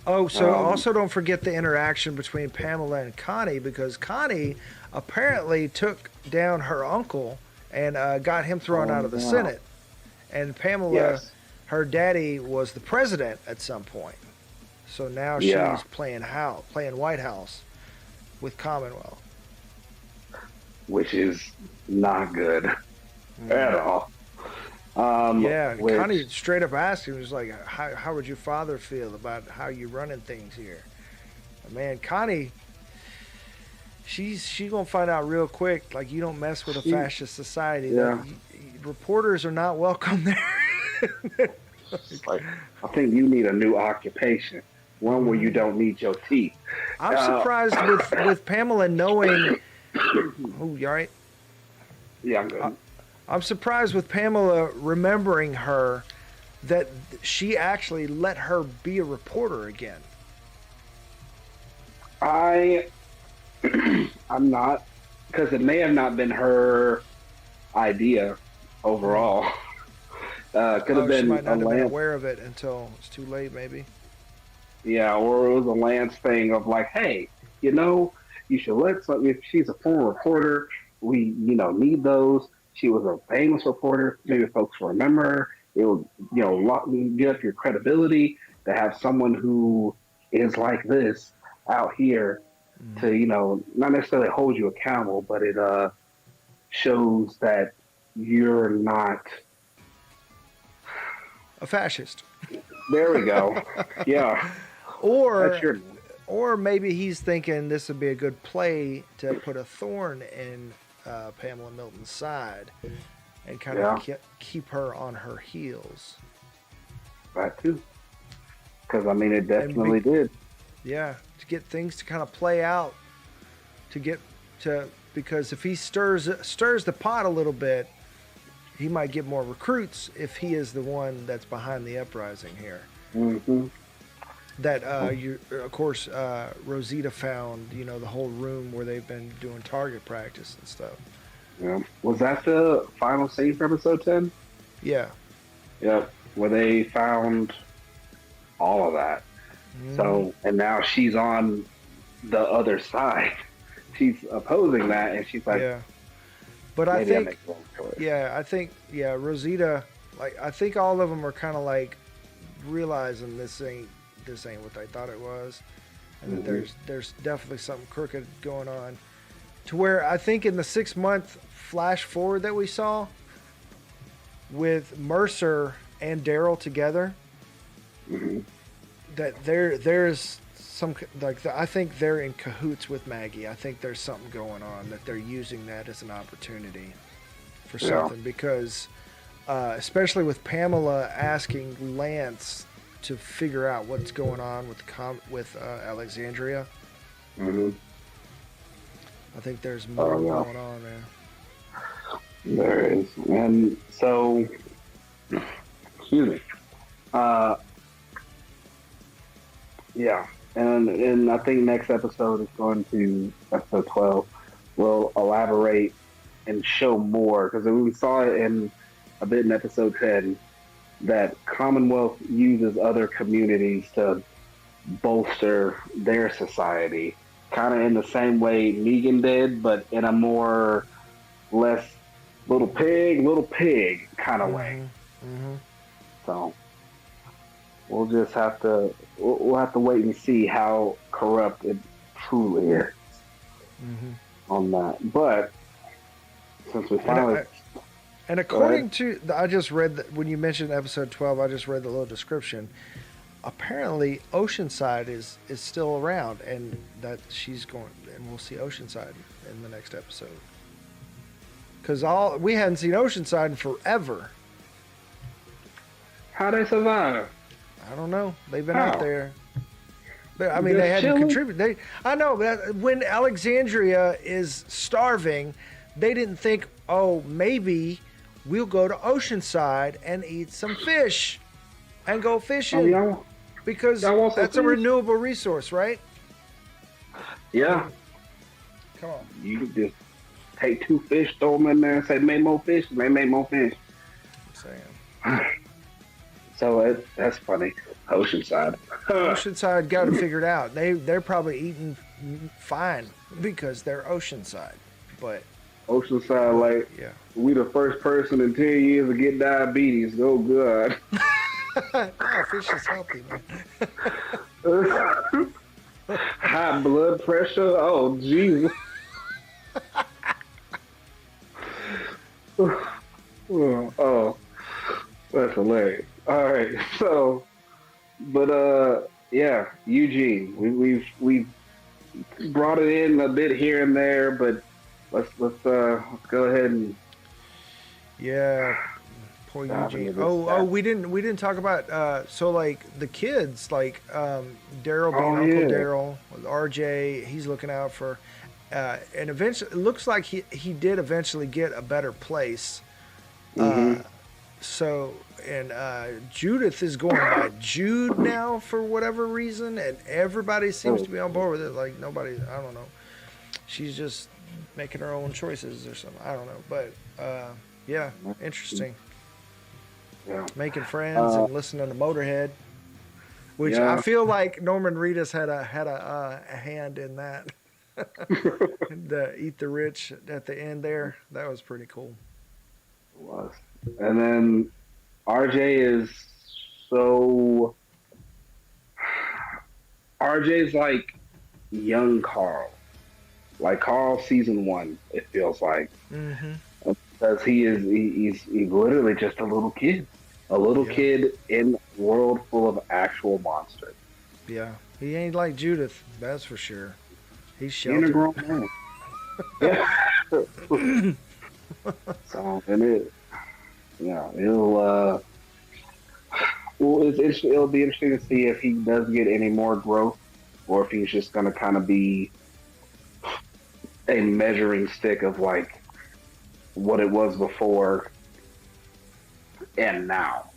Oh, so also don't forget the interaction between Pamela and Connie, because Connie apparently took down her uncle and got him thrown out of the Senate. And Pamela, her daddy was the president at some point. So now she's playing White House with Commonwealth. Which is not good at all. Connie straight up asked him, was like, how would your father feel about how you running things here? Man, Connie, she's gonna find out real quick, like, you don't mess with a fascist society. Yeah. Reporters are not welcome there. Like, I think you need a new occupation, one where you don't need your teeth. I'm surprised with Pamela knowing. Oh, you all right? Yeah, I'm good. I'm surprised with Pamela remembering her, that she actually let her be a reporter again. I'm not, because it may have not been her idea overall. Could have been she might not have been Lance. aware of it until it's too late, maybe. Yeah, or it was a Lance thing of like, hey, you should if she's a former reporter, we need those. She was a famous reporter. Maybe folks will remember her. It will, get up your credibility to have someone who is like this out here to, not necessarily hold you accountable, but it shows that you're not a fascist. There we go. Yeah. Or maybe he's thinking this would be a good play to put a thorn in Pamela Milton's side and kind of keep her on her heels. That too. Because, it definitely did. Yeah, to get things to kind of play out. Because if he stirs the pot a little bit, he might get more recruits if he is the one that's behind the uprising here. Mm-hmm. That of course, Rosita found the whole room where they've been doing target practice and stuff. Yeah, was that the final scene for episode 10? Yeah. Yep, where they found all of that. So, and now she's on the other side. She's opposing that, and she's like, yeah. But I think, Rosita, like, I think all of them are kind of like realizing this ain't what they thought it was, and that there's definitely something crooked going on, to where I think in the 6-month flash forward that we saw with Mercer and Daryl together, that there's some, like, I think they're in cahoots with Maggie. I think there's something going on, that they're using that as an opportunity for something, because especially with Pamela asking Lance to figure out what's going on with Alexandria. I think there's more going on there. There is. And so, excuse me. Yeah. And I think next episode is going to, episode 12, will elaborate and show more. Because we saw it in a bit in episode 10 that Commonwealth uses other communities to bolster their society. Kind of in the same way Negan did, but in a more, less little pig kind of way. Mm-hmm. So we'll just have to wait and see how corrupt it truly is on that. But since we finally, and according to, I just read that when you mentioned episode 12, I just read the little description. Apparently, Oceanside is still around, and that she's going, and we'll see Oceanside in the next episode. Because we hadn't seen Oceanside in forever. how they survive? I don't know. They've been out there. I mean, they had to contribute. I know, but when Alexandria is starving, they didn't think, oh, maybe we'll go to Oceanside and eat some fish and go fishing. Oh, because that's a renewable resource, right? Yeah. Come on. You can just take 2 fish, throw them in there, and say, make more fish. They make more fish. I'm saying. So that's funny. Oceanside. Oceanside got it figured out. They're probably eating fine because they're Oceanside. But Oceanside, like, we the first person in 10 years to get diabetes. Oh, God. Oh, fish is healthy, man. High blood pressure. Oh, Jesus. Oh, that's hilarious. All right, so, but yeah, Eugene, we've brought it in a bit here and there, but let's go ahead and poor Eugene. We didn't talk about so like the kids, like Daryl being Uncle Daryl with RJ. He's looking out for, and eventually it looks like he did eventually get a better place. So. And Judith is going by Jude now for whatever reason, and everybody seems to be on board with it. Like nobody, I don't know. She's just making her own choices or something. I don't know, but yeah, interesting. Yeah. Making friends and listening to Motorhead, which I feel like Norman Reedus had a hand in that. The Eat the Rich at the end there, that was pretty cool. It was, and then. RJ's like young Carl, like Carl season 1. It feels like because he's literally just a little kid, kid in a world full of actual monsters. Yeah, he ain't like Judith, that's for sure. He's sheltered. He's a grown man. Yeah. So and it. Yeah, it'll be interesting to see if he does get any more growth, or if he's just going to kind of be a measuring stick of like what it was before and now.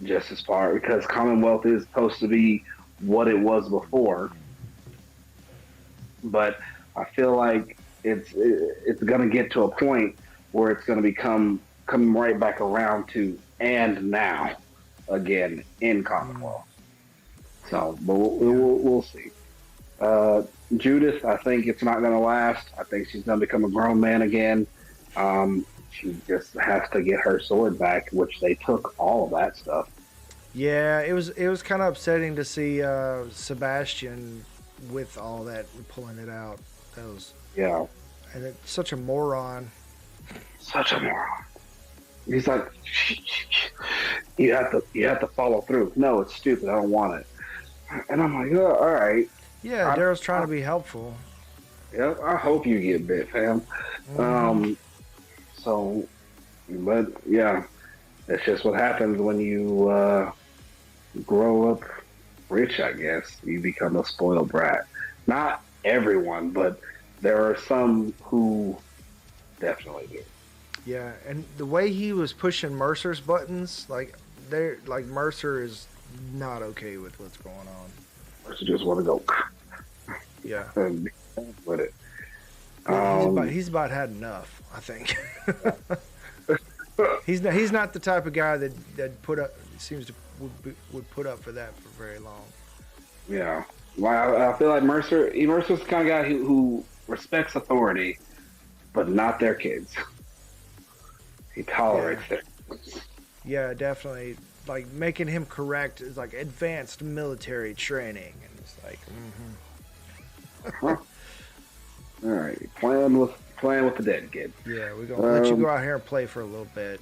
Just as far because Commonwealth is supposed to be what it was before, but I feel like it's going to get to a point where it's going to become coming right back around to and now again in Commonwealth. So, but we'll see. Judith, I think it's not going to last. I think she's going to become a grown man again. She just has to get her sword back, which they took all of that stuff. Yeah, it was kind of upsetting to see Sebastian with all that pulling it out. That was and it's such a moron. Such a moron. He's like, you have to follow through. No, it's stupid. I don't want it. And I'm like, oh, all right. Yeah, Daryl's trying to be helpful. Yeah, I hope you get bit, fam. So, but yeah, that's just what happens when you grow up rich. I guess you become a spoiled brat. Not everyone, but there are some who definitely do. Yeah, and the way he was pushing Mercer's buttons, Mercer is not okay with what's going on. Mercer just want to go. Yeah. And be done with it. He's about had enough, I think. he's not the type of guy that would put up for that for very long. Yeah. Well, I feel like Mercer's the kind of guy who respects authority, but not their kids. He tolerates their kids. Yeah, definitely. Like making him correct is like advanced military training, and it's like, Huh. All right, playing with the dead kid. Yeah, we're gonna let you go out here and play for a little bit.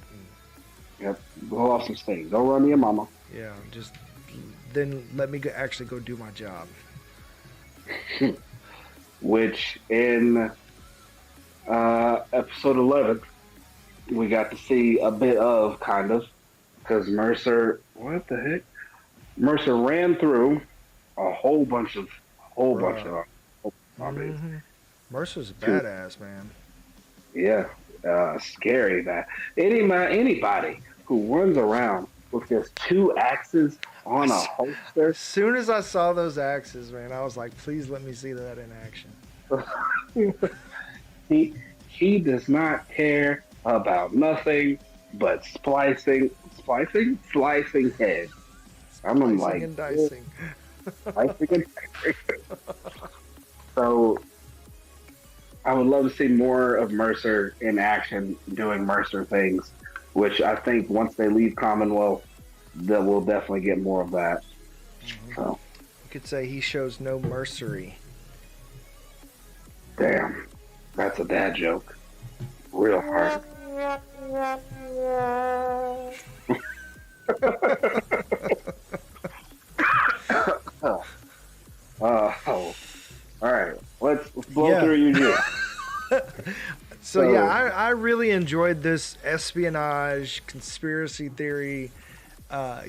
Yep, go off some steam. Go run to your mama. Yeah, just then let me actually go do my job. Which in episode 11, we got to see a bit of, kind of, because Mercer, what the heck? Mercer ran through a whole bunch of zombies. Mercer's a badass, man. Yeah, scary that anybody who runs around with just 2 axes on a holster. As soon as I saw those axes, man, I was like, please let me see that in action. He does not care about nothing but slicing heads. I'm like, and dicing. Slicing and dicing. So I would love to see more of Mercer in action doing Mercer things, which I think once they leave Commonwealth, that we'll definitely get more of that. So you could say he shows no mercy. Damn, that's a dad joke. Real hard. All right. Let's blow through Eugene. So yeah, I really enjoyed this espionage, conspiracy theory,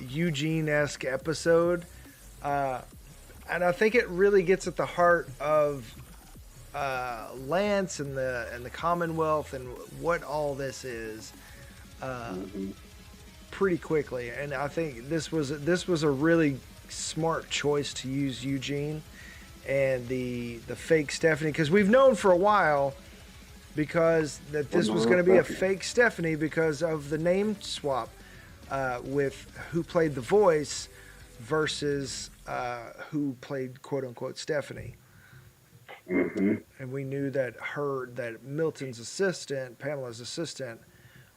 Eugene-esque episode, and I think it really gets at the heart of Lance and the Commonwealth and what all this is pretty quickly. And I think this was a really smart choice to use Eugene and the fake Stephanie, because we've known for a while because that this was going to be a fake Stephanie because of the name swap with who played the voice versus who played quote unquote Stephanie. And we knew that Milton's assistant, Pamela's assistant,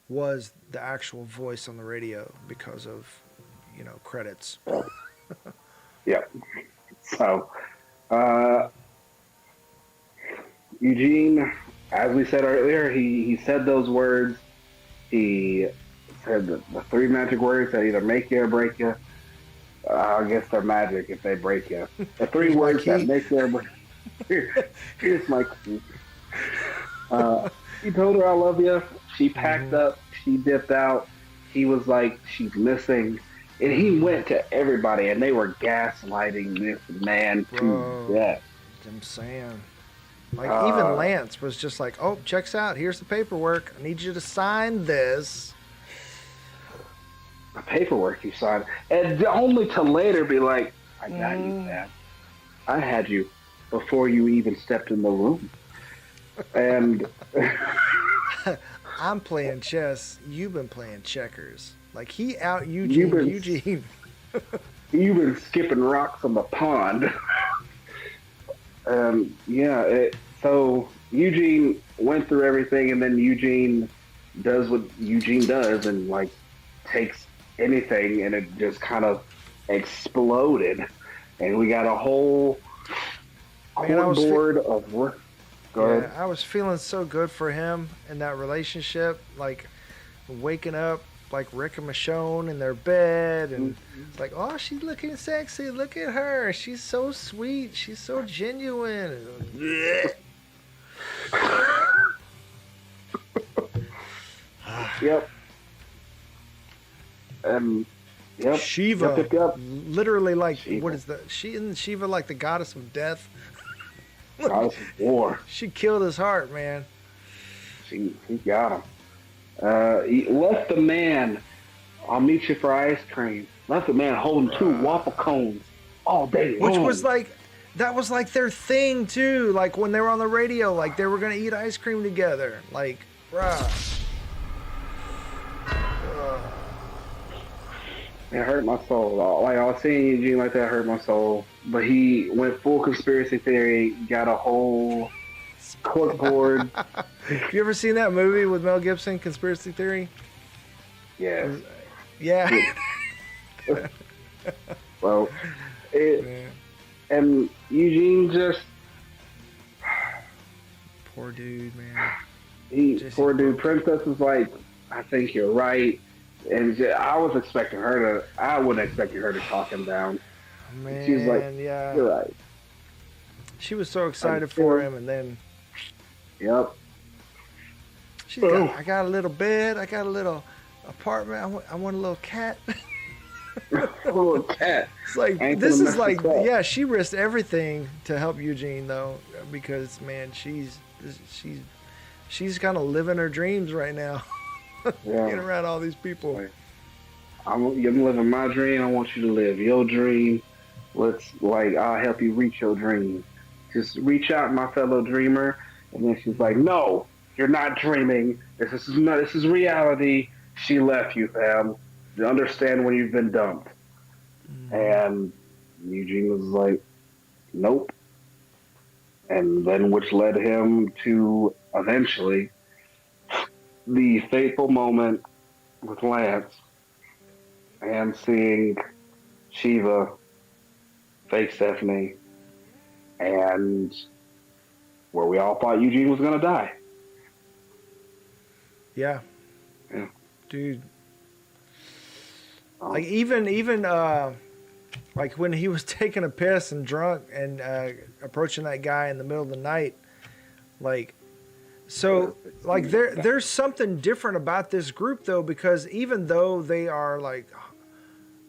was the actual voice on the radio because of, credits. Yeah. So, Eugene, as we said earlier, he said those words. He said the 3 magic words that either make you or break you. I guess they're magic if they break you. The 3 words that make you or break you. Here's my key. He told her I love you. She packed up. She dipped out. He was like, she's missing. And he went to everybody, and they were gaslighting this man to death. I'm saying. Even Lance was just like, oh, checks out. Here's the paperwork. I need you to sign this. The paperwork you signed. And only to later be like, I got you, man. I had you before you even stepped in the room. And I'm playing chess. You've been playing checkers. Like, he out Eugene. You've been skipping rocks on the pond. So Eugene went through everything, and then Eugene does what Eugene does and, takes anything, and it just kind of exploded. And we got a whole board of work. I was feeling so good for him in that relationship, waking up like Rick and Michonne in their bed, and it's like, oh, she's looking sexy. Look at her. She's so sweet. She's so genuine. Yep. Yep. Shiva. Yep. Literally, Shiva. what is that? Isn't Shiva like the goddess of death? Goddess of War. She killed his heart, man. He got him. He left the man. I'll meet you for ice cream. Left the man holding 2 waffle cones all day long. Which was like, that was like their thing too. Like when they were on the radio, like they were gonna eat ice cream together. Like, bruh. It hurt my soul. Like I was seeing Eugene like that hurt my soul. But he went full conspiracy theory, got a whole corkboard. You ever seen that movie with Mel Gibson, Conspiracy Theory? Yeah. Yeah. Well, and Eugene just poor dude, man. Poor dude. Princess was like, I think you're right. And I was expecting her to. I wasn't expecting her to talk him down. Man, she was like, yeah. You're right. She was so excited for him, and then. Yep. She's got, I got a little bed. I got a little apartment. I want a little cat. A little cat. It's like, this is like, yeah, she risked everything to help Eugene, though, because, man, she's kind of living her dreams right now. Yeah. Getting around all these people. I'm living my dream. I want you to live your dream. I'll help you reach your dream. Just reach out, my fellow dreamer. And then she's like, no, you're not dreaming. This is reality. She left you, fam. You understand when you've been dumped. And Eugene was like, nope. And then which led him to eventually the fateful moment with Lance and seeing Shiva, fake Stephanie, and where we all thought Eugene was going to die. Yeah. Yeah. Dude. Like even like when he was taking a piss and drunk and approaching that guy in the middle of the night, like, so like there's something different about this group though, because even though they are like,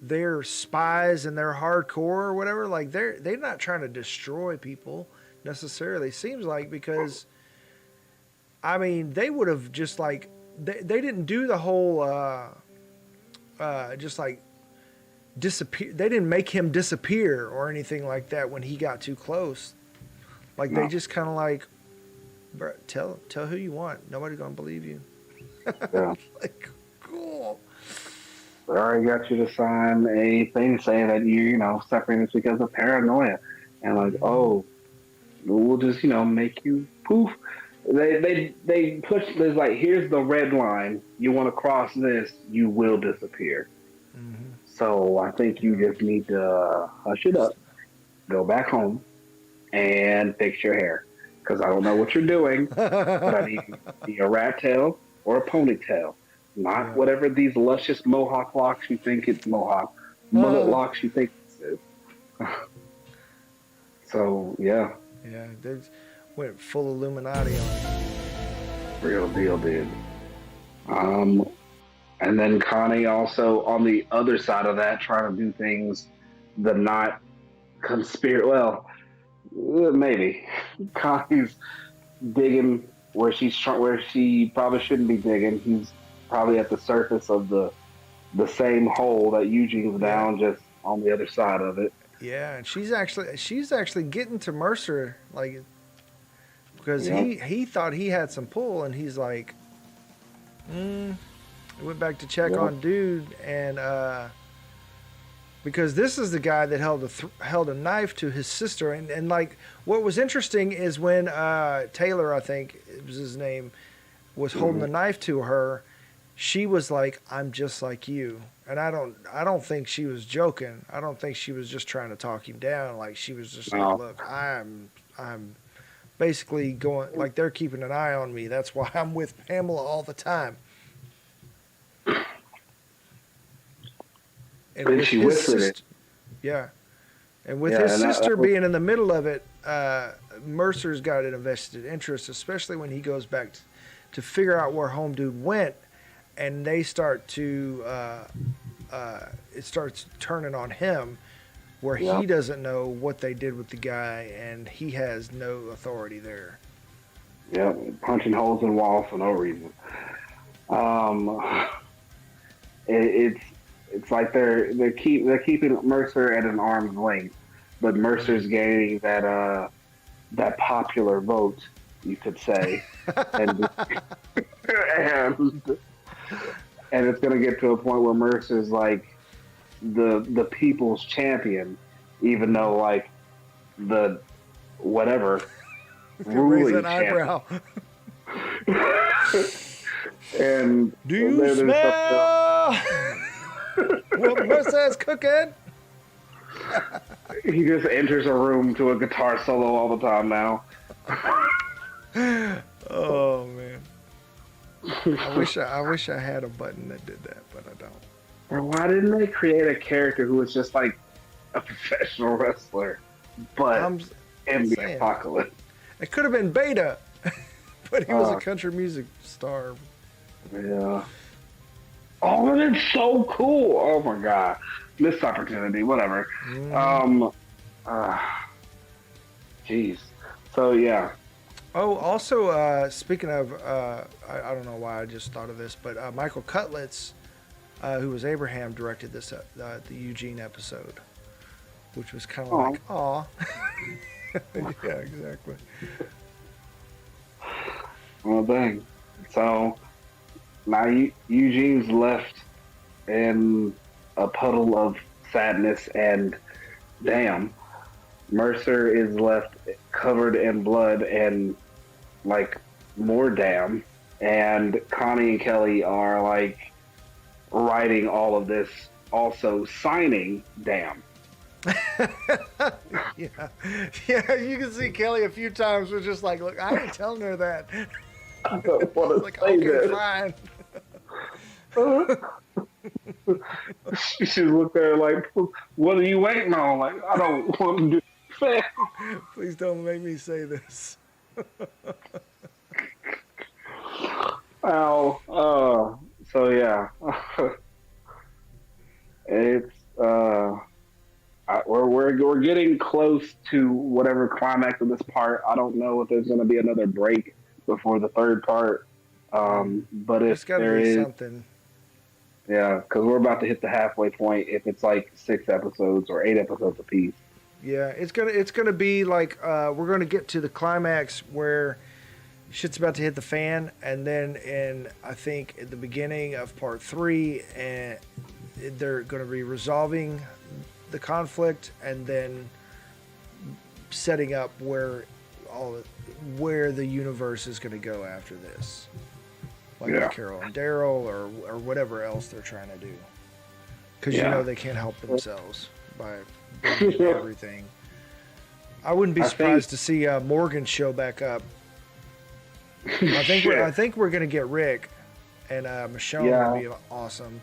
they're spies and they're hardcore or whatever, like they're not trying to destroy people necessarily, seems like, because I mean they would have just like they didn't do the whole just like disappear. They didn't make him disappear or anything like that when he got too close. Like they just kind of like, bro, tell who you want. Nobody's gonna believe you. Yeah. Like, cool. We already got you to sign a thing saying that you're, suffering this because of paranoia. And like, oh, we'll just, make you poof. They push this, like, here's the red line. You want to cross this, you will disappear. Mm-hmm. So I think you just need to hush it up, go back home, and fix your hair. Because I don't know what you're doing, but I need you to be a rat tail or a ponytail. Not whatever these luscious mohawk locks you think it's mohawk. Mullet locks you think it's. So, yeah. Yeah, they went full Illuminati on it. Real deal, dude. And then Connie also on the other side of that, trying to do things that not well, maybe. Connie's digging where she probably shouldn't be digging. He's probably at the surface of the same hole that Eugene's down, just on the other side of it. Yeah, and she's actually getting to Mercer, like, because he thought he had some pull, and he's like, went back to check on dude, and because this is the guy that held a knife to his sister, and like what was interesting is when Taylor, I think it was his name, was holding the knife to her, she was like, I'm just like you. And I don't think she was joking. I don't think she was just trying to talk him down. Like she was just like, look, I'm basically going, like they're keeping an eye on me. That's why I'm with Pamela all the time. And but she whispered it. Yeah. And with his sister being in the middle of it, Mercer's got an invested interest, especially when he goes back to figure out where home dude went. And they start to, it starts turning on him. where he doesn't know what they did with the guy, and he has no authority there. Yeah, punching holes in walls for no reason. It's like they're keeping Mercer at an arm's length, but Mercer's gaining that popular vote, you could say, and and it's gonna get to a point where Mercer's like the people's champion, even though like the whatever ruling eyebrow. And do you smell what Mercer's cooking? He just enters a room to a guitar solo all the time now. Oh man. I wish I had a button that did that, but I don't. Or why didn't they create a character who was just like a professional wrestler, but in the apocalypse? It could have been Beta, but he was a country music star. Yeah. Oh, that's so cool! Oh my god, missed opportunity. Whatever. Jeez. So yeah. Oh, also, speaking of, I don't know why I just thought of this, but Michael Cutlitz, who was Abraham, directed this the Eugene episode, which was kind of like, aw. Yeah, exactly. Well, dang. So now Eugene's left in a puddle of sadness, and damn, Mercer is left covered in blood and like more damn, and Connie and Kelly are like writing all of this, also signing damn. Yeah, you can see Kelly a few times was just like, look, I ain't telling her that. I don't want to like, say okay, that. Fine. She should look there like, what are you waiting on? Like, I don't want to do that. Please don't make me say this. Ow. So yeah. It's we're getting close to whatever climax of this part. I don't know if there's going to be another break before the third part. But if there is something. Yeah, because we're about to hit the halfway point if it's like 6 episodes or 8 episodes apiece. Yeah, it's gonna be like we're gonna get to the climax where shit's about to hit the fan, and then I think at the beginning of part 3, and they're gonna be resolving the conflict and then setting up where the universe is gonna go after this. Like Carol and Daryl or whatever else they're trying to do. Because you know they can't help themselves by doing everything. I wouldn't be surprised to see Morgan show back up. I think we're gonna get Rick, and Michonne would be awesome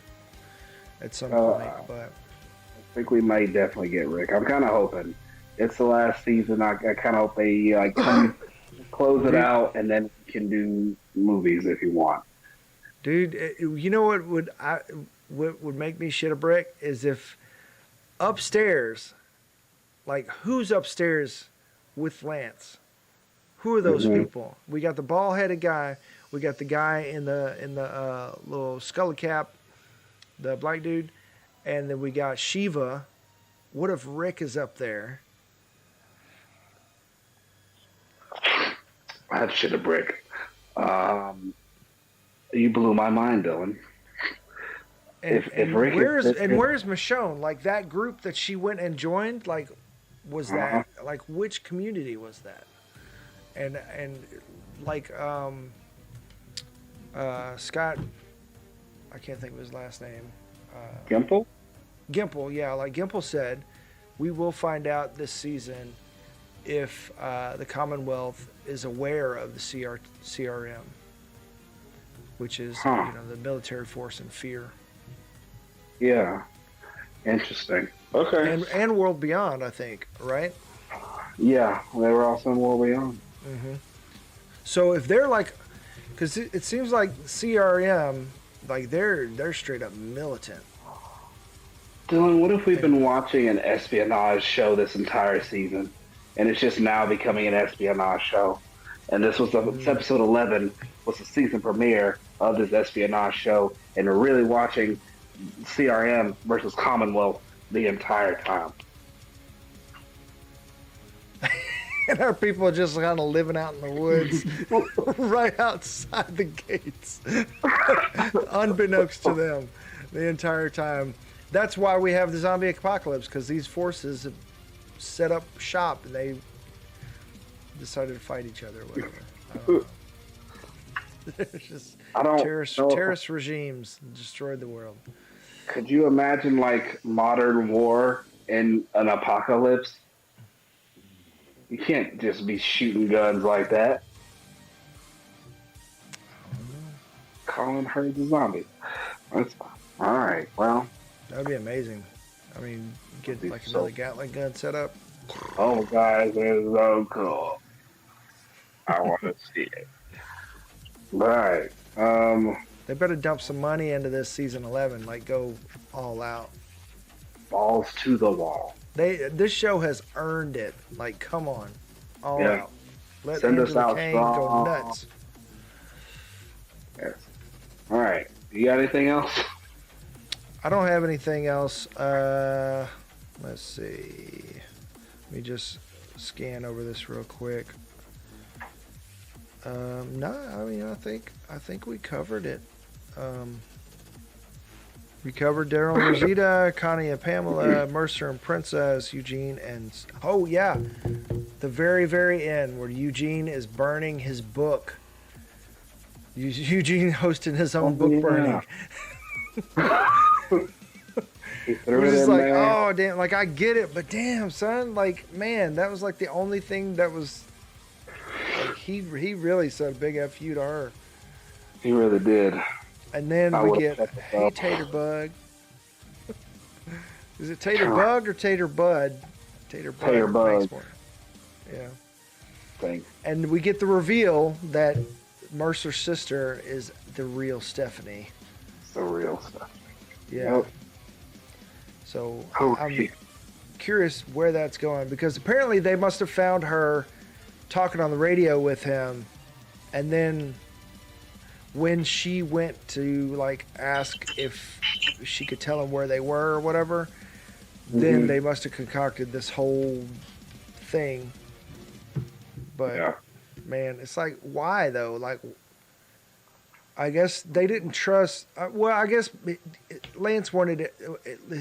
at some point. But I think we might definitely get Rick. I'm kind of hoping it's the last season. I kind of hope they like close it out, and then can do movies if you want. Dude, you know what would make me shit a brick is if upstairs, like who's upstairs with Lance? Who are those people? We got the bald-headed guy. We got the guy in the little skull cap, the black dude, and then we got Shiva. What if Rick is up there? That shit a brick. You blew my mind, Dylan. And where's Michonne? Like that group that she went and joined, like was that like which community was that? And like Scott, I can't think of his last name. Gimple? Gimple, yeah. Like Gimple said, we will find out this season if the Commonwealth is aware of the CRM, which is the military force in fear. Yeah, interesting. Okay. And World Beyond, I think, right? Yeah, they were also in World Beyond. Mm-hmm. So if they're like, because it seems like CRM, like they're straight up militant. Dylan, what if we've been watching an espionage show this entire season, and it's just now becoming an espionage show? And this was episode 11 was the season premiere of this espionage show, and we're really watching CRM versus Commonwealth the entire time. And our people are just kind of living out in the woods, right outside the gates, unbeknownst to them, the entire time. That's why we have the zombie apocalypse, because these forces have set up shop and they decided to fight each other or whatever. I don't know. There's just terrorist regimes destroyed the world. Could you imagine like modern war in an apocalypse? You can't just be shooting guns like that. Calling herds of zombies. That's all right. Well, that would be amazing. I mean, get like another Gatling gun set up. Oh, guys, it's so cool. I want to see it. All right. They better dump some money into this season 11. Like, go all out. Balls to the wall. This show has earned it. Like, come on, all out. Let Send us out Kane strong. go nuts. Yes. All right. You got anything else? I don't have anything else. Let's see. Let me just scan over this real quick. No, I mean, I think we covered it. We covered Daryl and Rosita, Connie and Pamela, Mercer and Princess, Eugene, and oh yeah, the very, very end where Eugene is burning his book. Eugene hosting his own book burning. It was just like, oh damn, like I get it, but damn son, like man, that was like the only thing that was like he really said a big F you to her. He really did. And then we get, hey Tater Bug. Is it Tater Bug or Tater Bud? Tater Bug. Tater Bug. Yeah. Thanks. And we get the reveal that Mercer's sister is the real Stephanie. It's the real stuff. Yeah. Yep. So I'm curious where that's going, because apparently they must have found her talking on the radio with him, and then when she went to like ask if she could tell him where they were or whatever, then they must have concocted this whole thing. But man, it's like, why though? Like, I guess they didn't trust. Well, I guess Lance wanted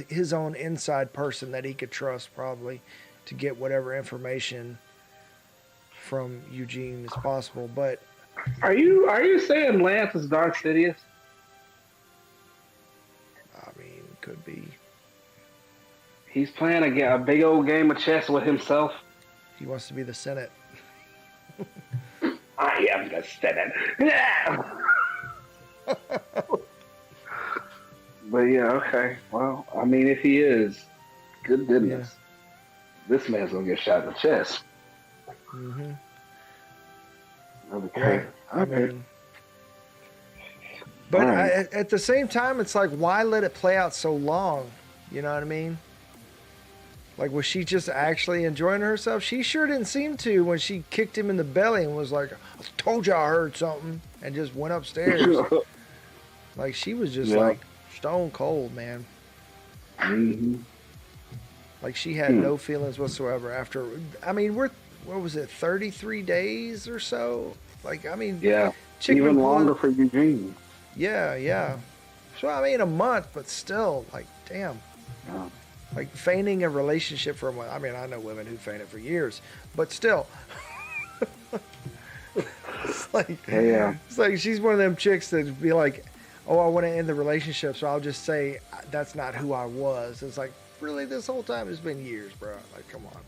his own inside person that he could trust, probably, to get whatever information from Eugene as possible. But are you saying Lance is Darth Sidious? I mean, could be. He's playing a big old game of chess with himself. He wants to be the Senate. I am the Senate. But yeah, okay. Well, I mean, if he is, good goodness, this man's gonna get shot in the chest. Mm-hmm. Okay. Yeah, I mean, but at the same time, it's like, why let it play out so long? You know what I mean? Like, was she just actually enjoying herself? She sure didn't seem to when she kicked him in the belly and was like, I told you I heard something, and just went upstairs. Like, she was just like stone cold, man. Mm-hmm. Like, she had no feelings whatsoever after, I mean, what was it, 33 days or so? Like, I mean, even longer for Eugene. Yeah. So, I mean, a month, but still, like, damn. Yeah. Like, feigning a relationship for a month. I mean, I know women who feign it for years, but still. It's like she's one of them chicks that'd be like, oh, I want to end the relationship, so I'll just say that's not who I was. It's like, really, this whole time it's been years, bro. Like, come on.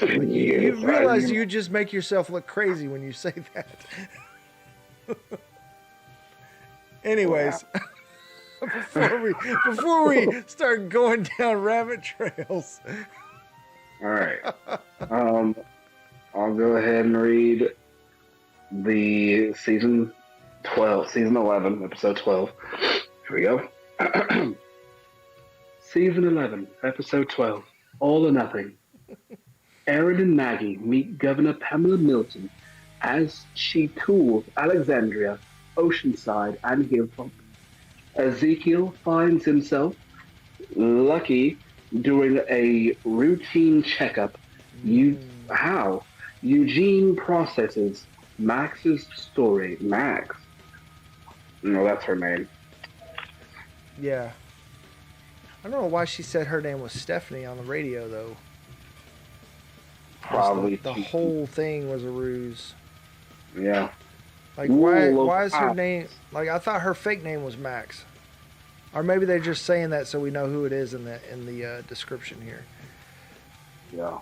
Like, you realize you just make yourself look crazy when you say that. Anyways, before we start going down rabbit trails. All right. I'll go ahead and read the season 11, episode 12. Here we go. Season 11, Episode 12, All or Nothing. Aaron and Maggie meet Governor Pamela Milton as she tours Alexandria, Oceanside, and Hilltop. Ezekiel finds himself lucky during a routine checkup. How? Eugene processes Max's story. Max. No, that's her name. Yeah. I don't know why she said her name was Stephanie on the radio, though. Probably. The whole thing was a ruse. Yeah. Like, why is her name... Like, I thought her fake name was Max. Or maybe they're just saying that so we know who it is in the description here. Yeah.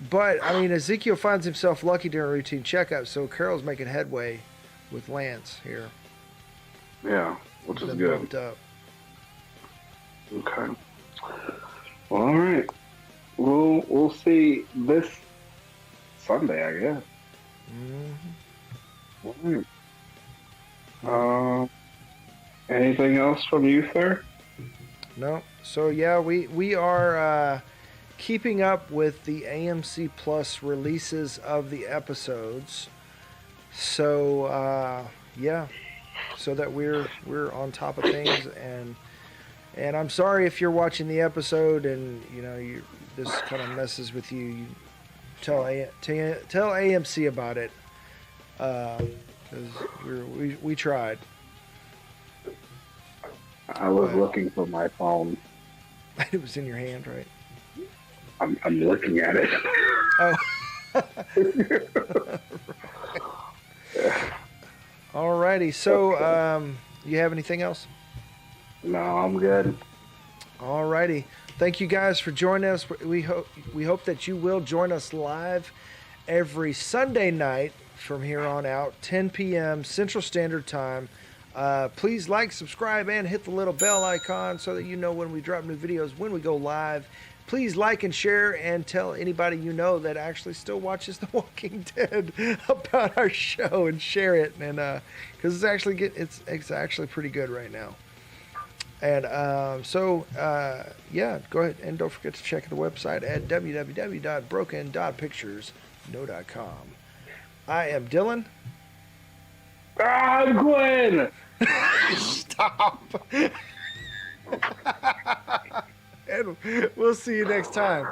But, I mean, Ezekiel finds himself lucky during a routine checkup, so Carol's making headway with Lance here. Yeah, which is good. Bumped up. Okay. Well, all right. We'll see this Sunday, I guess. Mm-hmm. All right. Anything else from you, sir? No. So yeah, we are keeping up with the AMC Plus releases of the episodes. So yeah, so that we're on top of things, and I'm sorry if you're watching the episode and this kind of messes with you. You tell AMC about it, because we tried. I was looking for my phone. It was in your hand, right? I'm looking at it. Oh. Alrighty. So, you have anything else? No, I'm good. Alrighty. Thank you guys for joining us. We hope that you will join us live every Sunday night from here on out, 10 p.m. Central Standard Time. Please like, subscribe, and hit the little bell icon so that you know when we drop new videos, when we go live. Please like and share and tell anybody you know that actually still watches The Walking Dead about our show, and share it, and because it's actually pretty good right now. And yeah, go ahead and don't forget to check the website at www.broken.pictures.com. I am Dylan. I'm Quin! Stop. And we'll see you next time.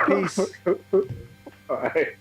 Peace. Bye.